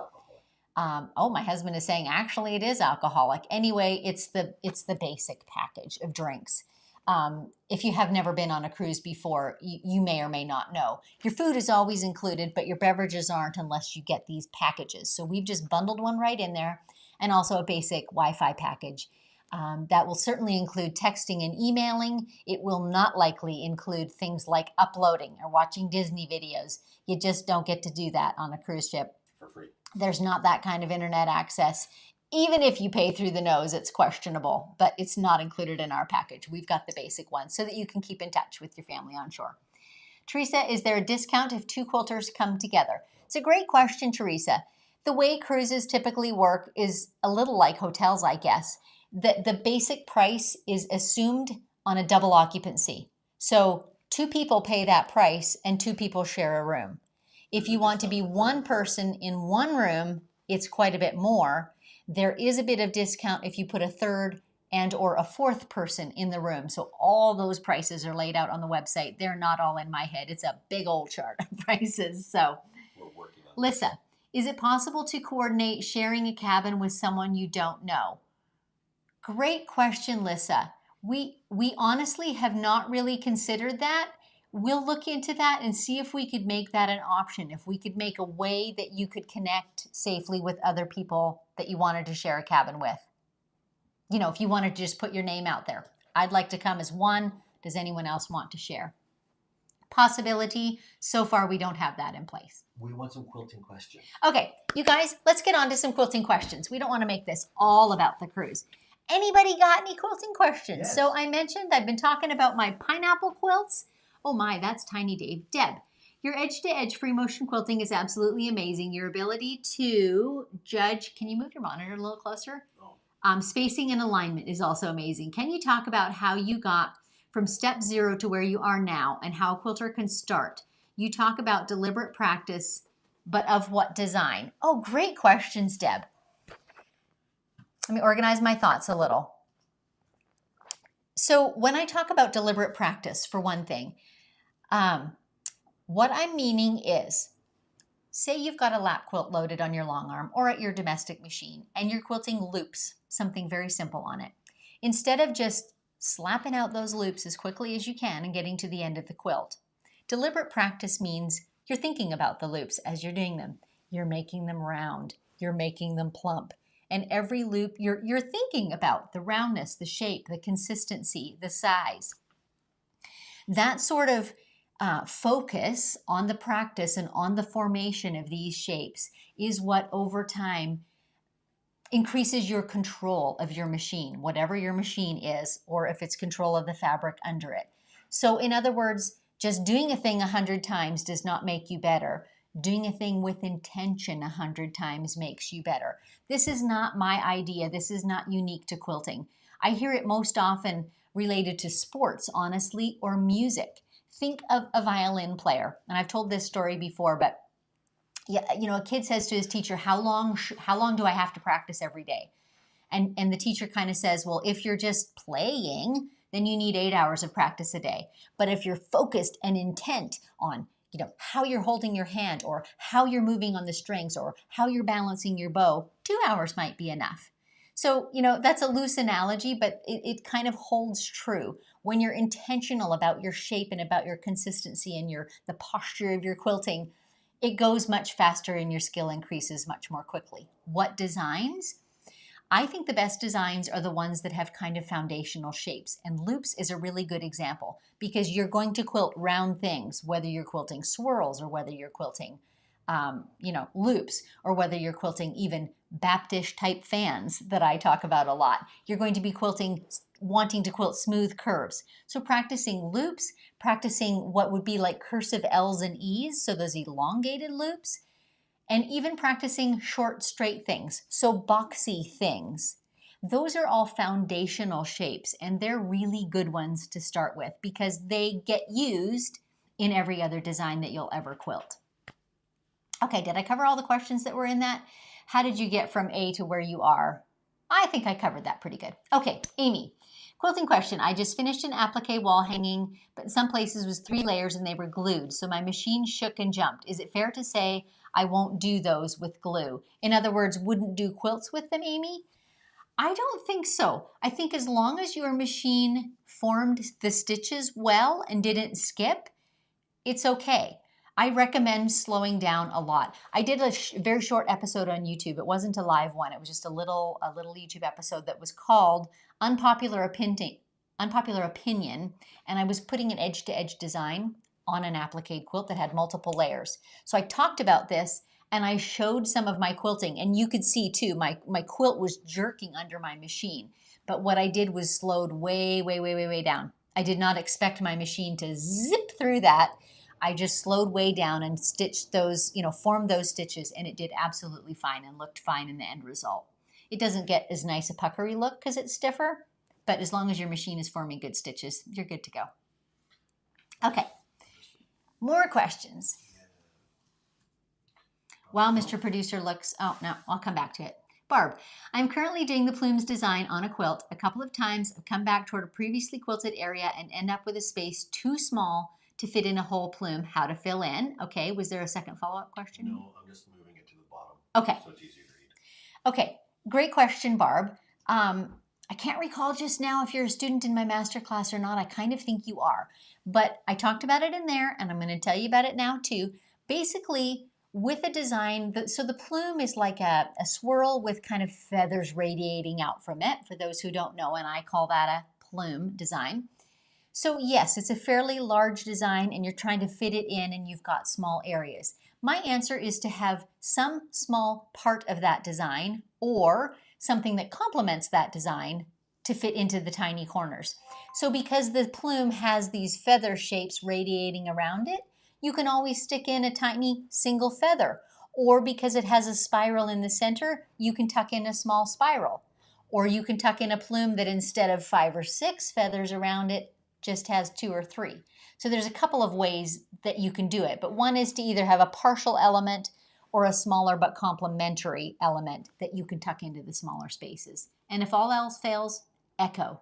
My husband is saying actually it is alcoholic. Anyway, it's the basic package of drinks. If you have never been on a cruise before, you may or may not know. Your food is always included, but your beverages aren't unless you get these packages. So we've just bundled one right in there, and also a basic Wi-Fi package. That will certainly include texting and emailing. It will not likely include things like uploading or watching Disney videos. You just don't get to do that on a cruise ship. For free. There's not that kind of internet access. Even if you pay through the nose, it's questionable, but it's not included in our package. We've got the basic one so that you can keep in touch with your family on shore. Teresa, is there a discount if two quilters come together? It's a great question, Teresa. The way cruises typically work is a little like hotels, I guess. The basic price is assumed on a double occupancy. So 2 people pay that price and 2 people share a room. If you want to be 1 person in 1 room, it's quite a bit more. There is a bit of discount if you put a 3rd and or a 4th person in the room. So all those prices are laid out on the website. They're not all in my head. It's a big old chart of prices. So We're working on Lissa, is it possible to coordinate sharing a cabin with someone you don't know? Great question, Lissa. We honestly have not really considered that. We'll look into that and see if we could make that an option, if we could make a way that you could connect safely with other people that you wanted to share a cabin with. If you wanted to just put your name out there. I'd like to come as one. Does anyone else want to share? Possibility. So far, we don't have that in place. We want some quilting questions. Okay, you guys, let's get on to some quilting questions. We don't want to make this all about the cruise. Anybody got any quilting questions? Yes. So I mentioned I've been talking about my pineapple quilts. Oh my, that's tiny, Dave. Deb, your edge-to-edge free motion quilting is absolutely amazing. Your ability to judge, can you move your monitor a little closer? Oh. Spacing and alignment is also amazing. Can you talk about how you got from step 0 to where you are now and how a quilter can start? You talk about deliberate practice, but of what design? Oh, great questions, Deb. Let me organize my thoughts a little. So when I talk about deliberate practice, for one thing, what I'm meaning is, say you've got a lap quilt loaded on your long arm or at your domestic machine, and you're quilting loops, something very simple on it. Instead of just slapping out those loops as quickly as you can and getting to the end of the quilt, deliberate practice means you're thinking about the loops as you're doing them. You're making them round. You're making them plump. And every loop, you're thinking about the roundness, the shape, the consistency, the size. That sort of focus on the practice and on the formation of these shapes is what over time increases your control of your machine, whatever your machine is, or if it's control of the fabric under it. So in other words, just doing a thing 100 times does not make you better. Doing a thing with intention 100 times makes you better. This is not my idea. This is not unique to quilting. I hear it most often related to sports, honestly, or music. Think of a violin player. And I've told this story before, but yeah, a kid says to his teacher, how long do I have to practice every day? And the teacher kind of says, well, if you're just playing, then you need 8 hours of practice a day. But if you're focused and intent on how you're holding your hand or how you're moving on the strings or how you're balancing your bow, 2 hours might be enough. So, that's a loose analogy, but it kind of holds true. When you're intentional about your shape and about your consistency and the posture of your quilting, it goes much faster and your skill increases much more quickly. What designs? I think the best designs are the ones that have kind of foundational shapes, and loops is a really good example because you're going to quilt round things, whether you're quilting swirls or whether you're quilting, loops, or whether you're quilting even Baptist type fans that I talk about a lot. You're going to be wanting to quilt smooth curves. So practicing loops, practicing what would be like cursive L's and E's, so those elongated loops, and even practicing short straight things, so boxy things. Those are all foundational shapes, and they're really good ones to start with because they get used in every other design that you'll ever quilt. Okay, did I cover all the questions that were in that? How did you get from A to where you are? I think I covered that pretty good. Okay, Amy, quilting question. I just finished an applique wall hanging, but in some places was 3 layers and they were glued, so my machine shook and jumped. Is it fair to say I won't do those with glue? In other words, wouldn't do quilts with them, Amy? I don't think so. I think as long as your machine formed the stitches well and didn't skip, it's okay. I recommend slowing down a lot. I did a very short episode on YouTube. It wasn't a live one. It was just a little YouTube episode that was called Unpopular Opinion, and I was putting an edge-to-edge design on an applique quilt that had multiple layers. So I talked about this and I showed some of my quilting, and you could see too, my quilt was jerking under my machine. But what I did was slowed way, way, way, way, way down. I did not expect my machine to zip through that. I just slowed way down and stitched those, formed those stitches, and it did absolutely fine and looked fine in the end result. It doesn't get as nice a puckery look because it's stiffer, but as long as your machine is forming good stitches, you're good to go. Okay, more questions. While Mr. Producer looks, oh no, I'll come back to it. Barb, I'm currently doing the plumes design on a quilt. A couple of times I've come back toward a previously quilted area and end up with a space too small to fit in a whole plume. How to fill in? Okay, was there a second follow-up question? No, I'm just moving it to the bottom. Okay. So it's easier to read. Okay, great question, Barb. I can't recall just now if you're a student in my masterclass or not. I kind of think you are, but I talked about it in there, and I'm going to tell you about it now too. Basically, with a design, so the plume is like a swirl with kind of feathers radiating out from it, for those who don't know, and I call that a plume design. So yes, it's a fairly large design and you're trying to fit it in and you've got small areas. My answer is to have some small part of that design or something that complements that design to fit into the tiny corners. So because the plume has these feather shapes radiating around it, you can always stick in a tiny single feather. Or because it has a spiral in the center, you can tuck in a small spiral. Or you can tuck in a plume that instead of 5 or 6 feathers around it, just has 2 or 3. So there's a couple of ways that you can do it, but one is to either have a partial element or a smaller but complementary element that you can tuck into the smaller spaces. And if all else fails, echo.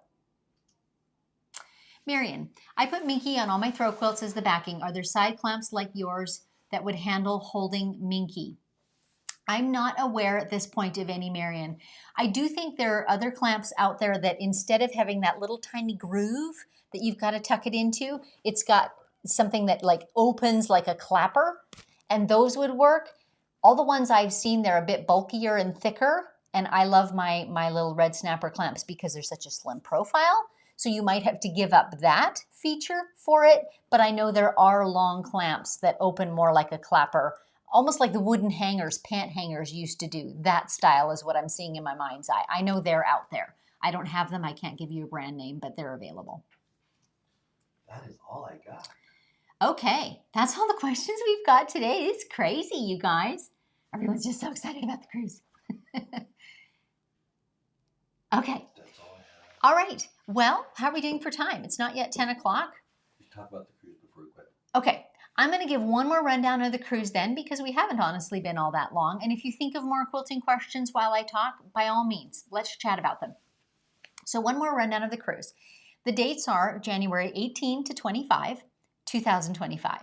Marion, I put Minky on all my throw quilts as the backing. Are there side clamps like yours that would handle holding Minky? I'm not aware at this point of any, Marion. I do think there are other clamps out there that instead of having that little tiny groove that you've got to tuck it into, it's got something that like opens like a clapper, and those would work. All the ones I've seen, they're a bit bulkier and thicker, and I love my little red snapper clamps because they're such a slim profile. So you might have to give up that feature for it, but I know there are long clamps that open more like a clapper, almost like the wooden hangers, pant hangers used to do. That style is what I'm seeing in my mind's eye. I know they're out there. I don't have them. I can't give you a brand name, but they're available. That is all I got. Okay, that's all the questions we've got today. It's crazy, you guys. Everyone's just so excited about the cruise. Okay. That's all I have. All right. Well, how are we doing for time? It's not yet 10 o'clock. Just talk about the cruise before we quit. Okay. I'm going to give one more rundown of the cruise then because we haven't honestly been all that long. And if you think of more quilting questions while I talk, by all means, let's chat about them. So one more rundown of the cruise. The dates are January 18 to 25, 2025.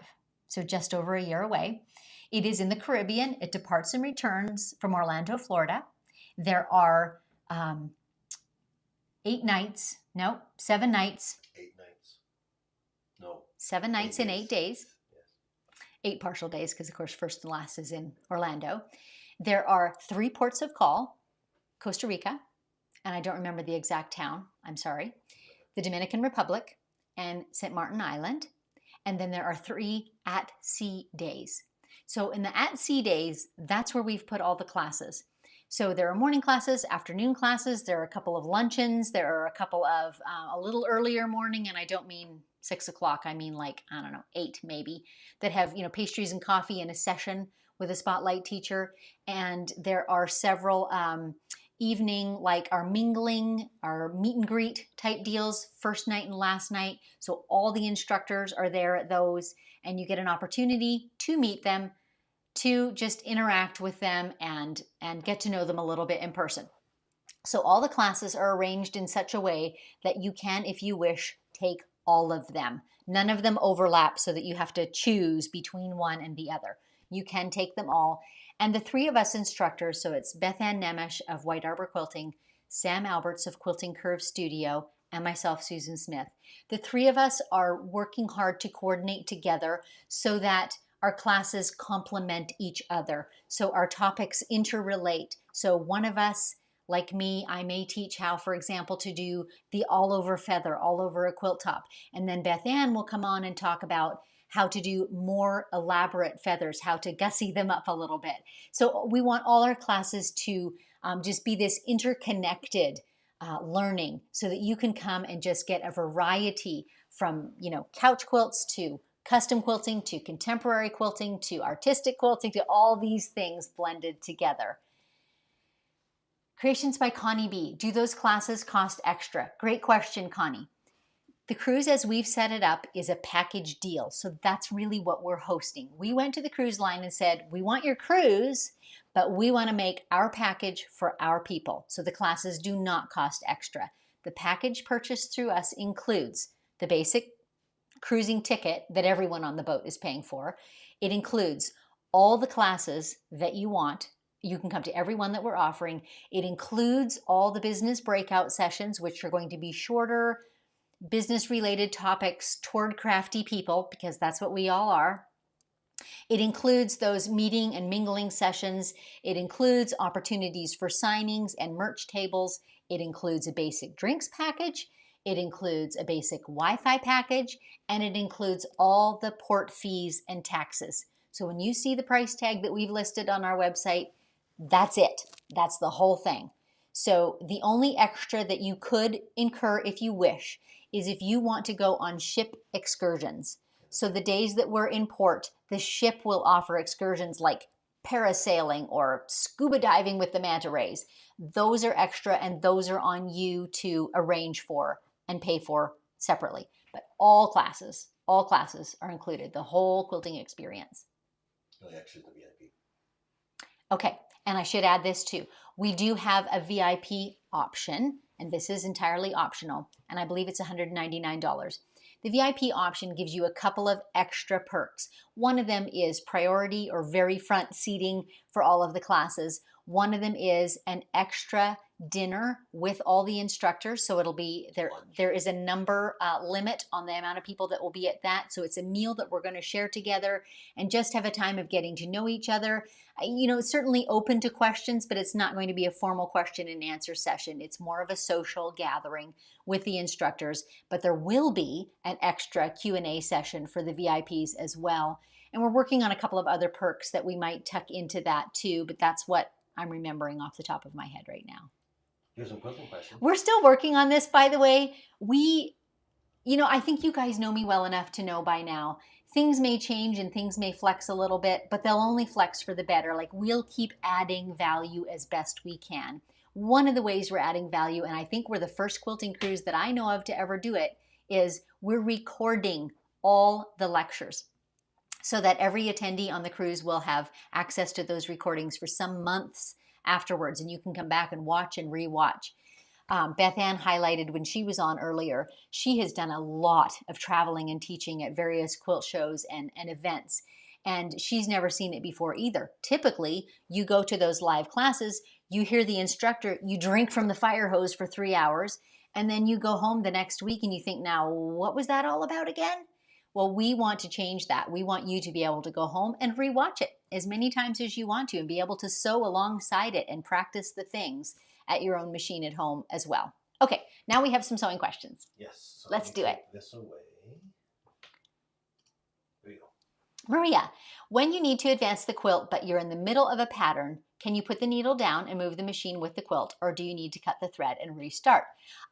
So just over a year away. It is in the Caribbean. It departs and returns from Orlando, Florida. There are 7 nights. 8 nights. No. 7 nights and 8 days. Yes. 8 partial days because, of course, first and last is in Orlando. There are 3 ports of call, Costa Rica, and I don't remember the exact town, I'm sorry, the Dominican Republic, and St. Martin Island. And then there are 3 at-sea days. So in the at-sea days, that's where we've put all the classes. So there are morning classes, afternoon classes, there are a couple of luncheons, there are a couple of a little earlier morning, and I don't mean 6 o'clock, I mean like, I don't know, 8 maybe, that have, pastries and coffee and a session with a spotlight teacher. And there are several evening, like our mingling, our meet and greet type deals, first night and last night. So all the instructors are there at those, and you get an opportunity to meet them, to just interact with them and get to know them a little bit in person. So all the classes are arranged in such a way that you can, if you wish, take all of them. None of them overlap so that you have to choose between one and the other. You can take them all. And the three of us instructors, so it's Bethanne Nemesh of White Arbor Quilting, Sam Alberts of Quilting Curve Studio, and myself, Susan Smith. The three of us are working hard to coordinate together so that our classes complement each other. So our topics interrelate. So one of us, like me, I may teach how, for example, to do the all over feather, all over a quilt top. And then Bethanne will come on and talk about how to do more elaborate feathers, how to gussy them up a little bit. So we want all our classes to just be this interconnected learning, so that you can come and just get a variety from, couch quilts to custom quilting to contemporary quilting to artistic quilting to all these things blended together. Creations by Connie B. Do those classes cost extra? Great question, Connie. The cruise, as we've set it up, is a package deal. So that's really what we're hosting. We went to the cruise line and said, we want your cruise, but we want to make our package for our people. So the classes do not cost extra. The package purchased through us includes the basic cruising ticket that everyone on the boat is paying for. It includes all the classes that you want. You can come to every one that we're offering. It includes all the business breakout sessions, which are going to be shorter, business-related topics toward crafty people, because that's what we all are. It includes those meeting and mingling sessions. It includes opportunities for signings and merch tables. It includes a basic drinks package. It includes a basic Wi-Fi package, and it includes all the port fees and taxes. So when you see the price tag that we've listed on our website, that's it. That's the whole thing. So the only extra that you could incur if you wish is if you want to go on ship excursions. So the days that we're in port, the ship will offer excursions like parasailing or scuba diving with the manta rays. Those are extra, and those are on you to arrange for and pay for separately. But all classes are included, the whole quilting experience. Oh, actually, the VIP. Okay, and I should add this too. We do have a VIP option, and this is entirely optional, and I believe it's $199. The VIP option gives you a couple of extra perks. One of them is priority or very front seating for all of the classes. One of them is an extra dinner with all the instructors. So it'll be there is a number limit on the amount of people that will be at that. So it's a meal that we're going to share together and just have a time of getting to know each other. It's certainly open to questions, but it's not going to be a formal question and answer session. It's more of a social gathering with the instructors, but there will be an extra Q&A session for the VIPs as well. And we're working on a couple of other perks that we might tuck into that too, but that's what I'm remembering off the top of my head right now. Here's some quilting questions. We're still working on this, by the way. I think you guys know me well enough to know by now, things may change and things may flex a little bit, but they'll only flex for the better. Like, we'll keep adding value as best we can. One of the ways we're adding value, and I think we're the first quilting cruise that I know of to ever do it, is we're recording all the lectures so that every attendee on the cruise will have access to those recordings for some months afterwards, and you can come back and watch and rewatch. Bethanne highlighted when she was on earlier, she has done a lot of traveling and teaching at various quilt shows and events, and she's never seen it before either. Typically, you go to those live classes, you hear the instructor, you drink from the fire hose for 3 hours, and then you go home the next week and you think, now, what was that all about again? Well, we want to change that. We want you to be able to go home and rewatch it as many times as you want to and be able to sew alongside it and practice the things at your own machine at home as well. Okay, now we have some sewing questions. Yes. So Let's do it. This away. There you go. Maria, when you need to advance the quilt but you're in the middle of a pattern, Can you put the needle down and move the machine with the quilt, or do you need to cut the thread and restart?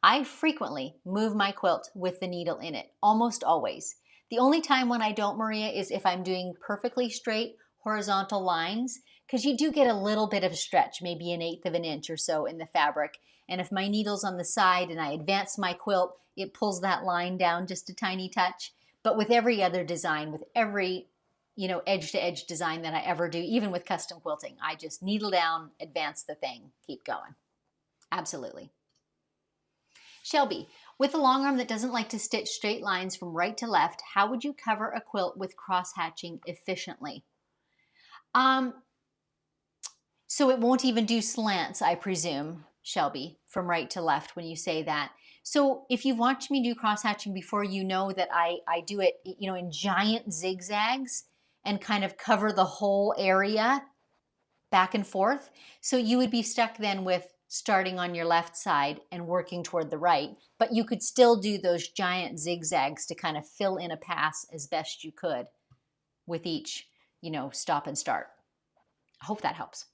I frequently move my quilt with the needle in it, almost always. The only time when I don't, Maria, is if I'm doing perfectly straight horizontal lines, because you do get a little bit of stretch, maybe 1/8 of an inch or so in the fabric. And if my needle's on the side and I advance my quilt, it pulls that line down just a tiny touch. But with every other design, with every edge to edge design that I ever do, even with custom quilting, I just needle down, advance the thing, keep going. Absolutely. Shelby, with a long arm that doesn't like to stitch straight lines from right to left, how would you cover a quilt with cross hatching efficiently? So it won't even do slants, I presume, Shelby, from right to left when you say that. So if you've watched me do cross hatching before, you know that I do it, in giant zigzags and kind of cover the whole area back and forth. So you would be stuck then with starting on your left side and working toward the right, but you could still do those giant zigzags to kind of fill in a pass as best you could with each, stop and start. I hope that helps.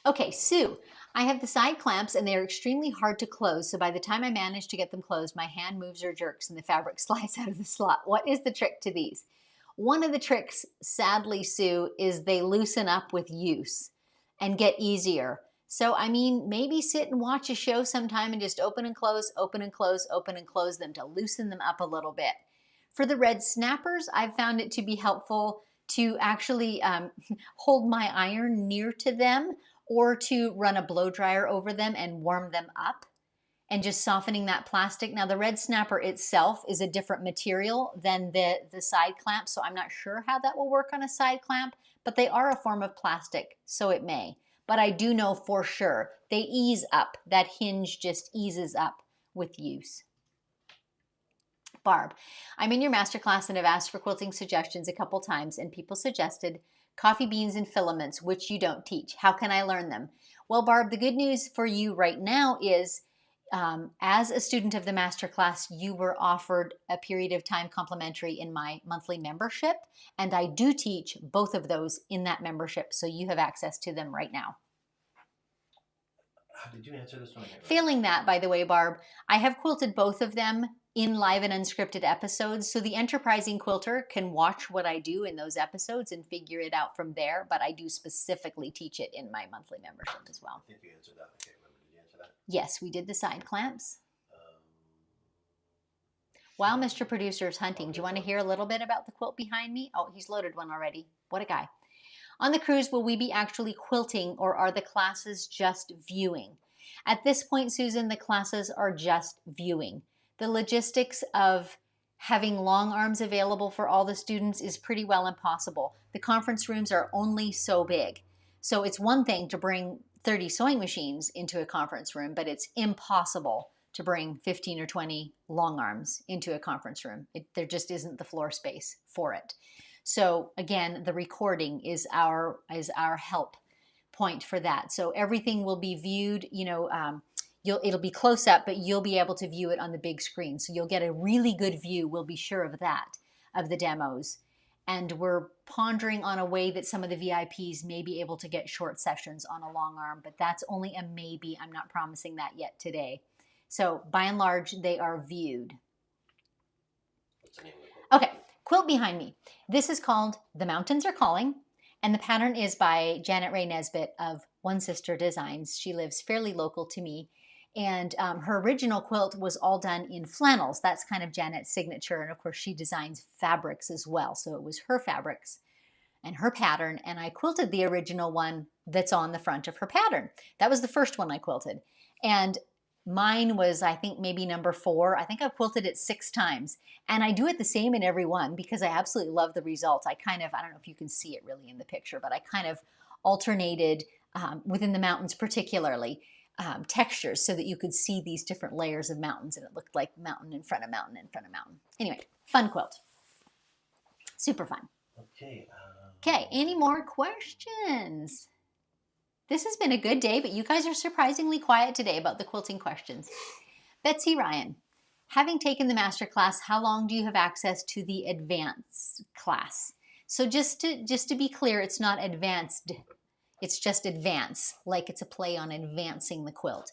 Okay, Sue, I have the side clamps and they're extremely hard to close. So by the time I manage to get them closed, my hand moves or jerks and the fabric slides out of the slot. What is the trick to these? One of the tricks, sadly, Sue, is they loosen up with use and get easier. So, maybe sit and watch a show sometime and just open and close, open and close, open and close them to loosen them up a little bit. For the red snappers, I've found it to be helpful to actually hold my iron near to them or to run a blow dryer over them and warm them up and just softening that plastic. Now the red snapper itself is a different material than the side clamp, so I'm not sure how that will work on a side clamp, but they are a form of plastic, so it may. But I do know for sure they ease up. That hinge just eases up with use. Barb, I'm in your masterclass and have asked for quilting suggestions a couple times, and people suggested coffee beans and filaments, which you don't teach. How can I learn them? Well, Barb, the good news for you right now is as a student of the masterclass, you were offered a period of time complimentary in my monthly membership, and I do teach both of those in that membership, so you have access to them right now. Did you answer this one? Failing that, by the way, Barb, I have quilted both of them in live and unscripted episodes, so the enterprising quilter can watch what I do in those episodes and figure it out from there, but I do specifically teach it in my monthly membership as well. I think you answered that. I can't remember. Did you answer that? Yes, we did the side clamps. While Mr. Producer's hunting, do you want to hear a little bit about the quilt behind me? Oh, he's loaded one already. What a guy. On the cruise, will we be actually quilting, or are the classes just viewing? At this point, Susan, the classes are just viewing. The logistics of having long arms available for all the students is pretty well impossible. The conference rooms are only so big. So it's one thing to bring 30 sewing machines into a conference room, but it's impossible to bring 15 or 20 long arms into a conference room. There just isn't the floor space for it. So again, the recording is our help point for that. So everything will be viewed, it'll be close up, but you'll be able to view it on the big screen. So you'll get a really good view, we'll be sure of that, of the demos. And we're pondering on a way that some of the VIPs may be able to get short sessions on a long arm, but that's only a maybe. I'm not promising that yet today. So by and large, they are viewed. What's the name of the quilt? Okay, quilt behind me. This is called The Mountains Are Calling, and the pattern is by Janet Ray Nesbitt of One Sister Designs. She lives fairly local to me, and her original quilt was all done in flannels. That's kind of Janet's signature, and of course she designs fabrics as well, so it was her fabrics and her pattern, and I quilted the original one that's on the front of her pattern. That was the first one I quilted, and mine was, I think, maybe number 4. I think I've quilted it 6 times. And I do it the same in every one because I absolutely love the results. I don't know if you can see it really in the picture, but I kind of alternated within the mountains particularly textures so that you could see these different layers of mountains, and it looked like mountain in front of mountain in front of mountain. Anyway, fun quilt. Super fun. Okay, any more questions? This has been a good day, but you guys are surprisingly quiet today about the quilting questions. Betsy Ryan, having taken the master class, how long do you have access to the advanced class? So just to be clear, it's not advanced It's just advance, like it's a play on advancing the quilt.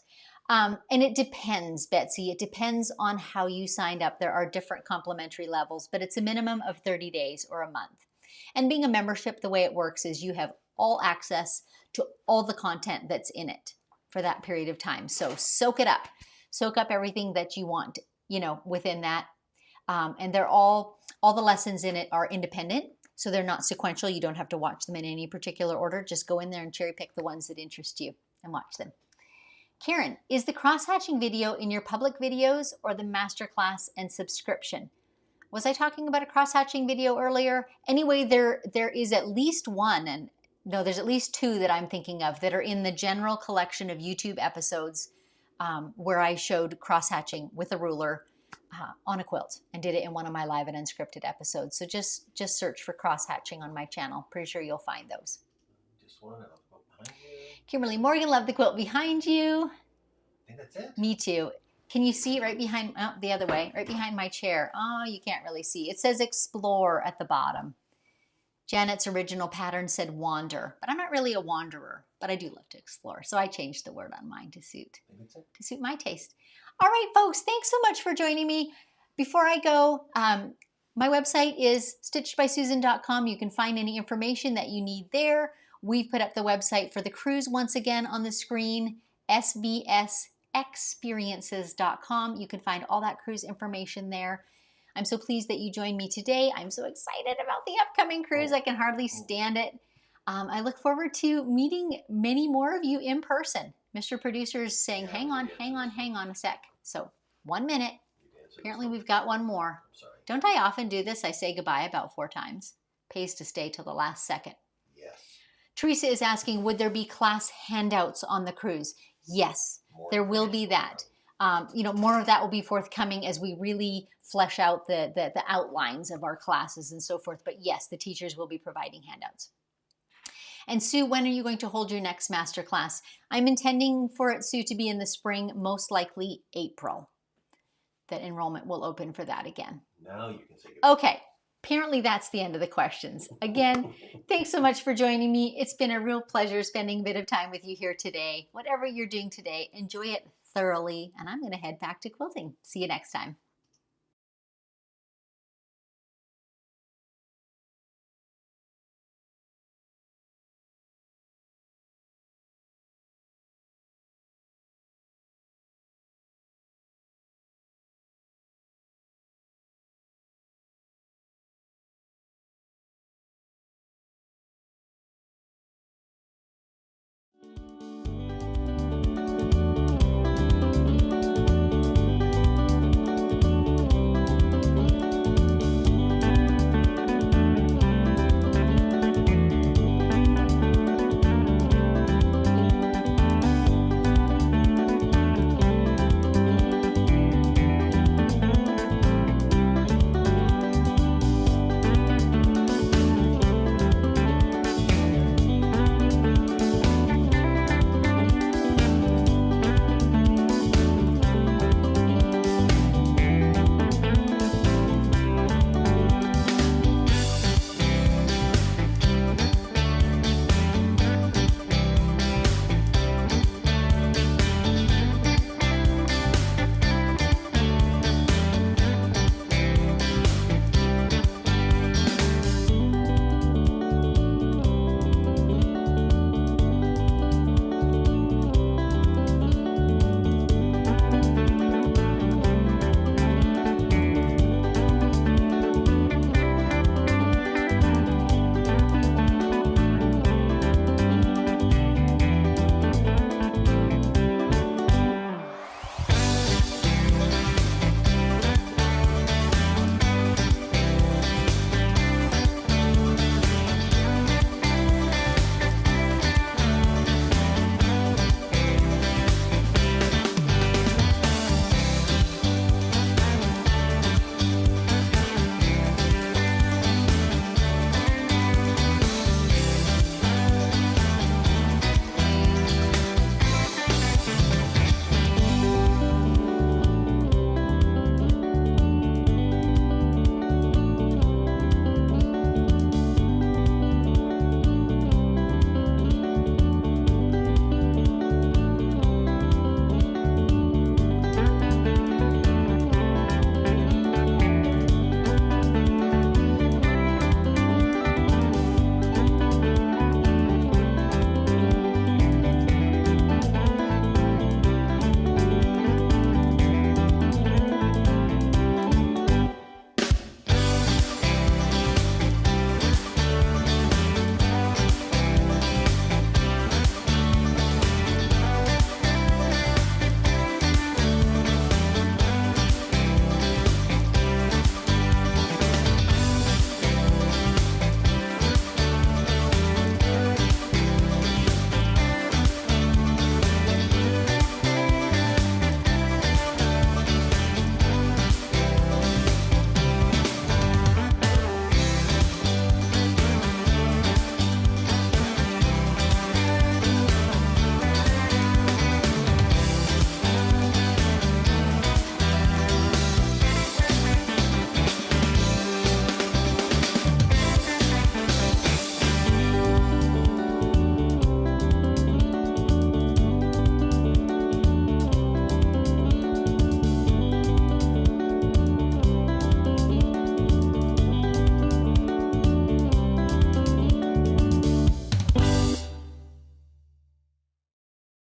And it depends, Betsy. It depends on how you signed up. There are different complimentary levels, but it's a minimum of 30 days or a month. And being a membership, the way it works is you have all access to all the content that's in it for that period of time. So soak it up. Soak up everything that you want, within that. And they're all the lessons in it are independent. So they're not sequential. You don't have to watch them in any particular order. Just go in there and cherry pick the ones that interest you and watch them. Karen, is the cross-hatching video in your public videos or the masterclass and subscription? Was I talking about a cross-hatching video earlier? Anyway, there is at least one, and no, there's at least two that I'm thinking of that are in the general collection of YouTube episodes where I showed cross-hatching with a ruler on a quilt and did it in one of my live and unscripted episodes. So just search for cross-hatching on my channel. Pretty sure you'll find those. Just one, and I'll go behind you. Kimberly Morgan, love the quilt behind you. I think that's it. Me too. Can you see right behind, the other way, right behind my chair? Oh, you can't really see. It says explore at the bottom. Janet's original pattern said wander, but I'm not really a wanderer, but I do love to explore. So I changed the word on mine to suit my taste. All right, folks, thanks so much for joining me. Before I go, my website is stitchedbysusan.com. You can find any information that you need there. We've put up the website for the cruise once again on the screen, sbsexperiences.com. You can find all that cruise information there. I'm so pleased that you joined me today. I'm so excited about the upcoming cruise. I can hardly stand it. I look forward to meeting many more of you in person. Mr. Producer is saying, hang on a sec. So 1 minute. Apparently we've got one more. Don't I often do this? I say goodbye about 4 times. Pays to stay till the last second. Yes. Teresa is asking, would there be class handouts on the cruise? Yes, there will be that. More of that will be forthcoming as we really flesh out the outlines of our classes and so forth. But yes, the teachers will be providing handouts. And Sue, when are you going to hold your next master class? I'm intending for it, Sue, to be in the spring, most likely April. That enrollment will open for that again. Now you can say goodbye. Okay. Apparently that's the end of the questions. Again, thanks so much for joining me. It's been a real pleasure spending a bit of time with you here today. Whatever you're doing today, enjoy it thoroughly. And I'm going to head back to quilting. See you next time.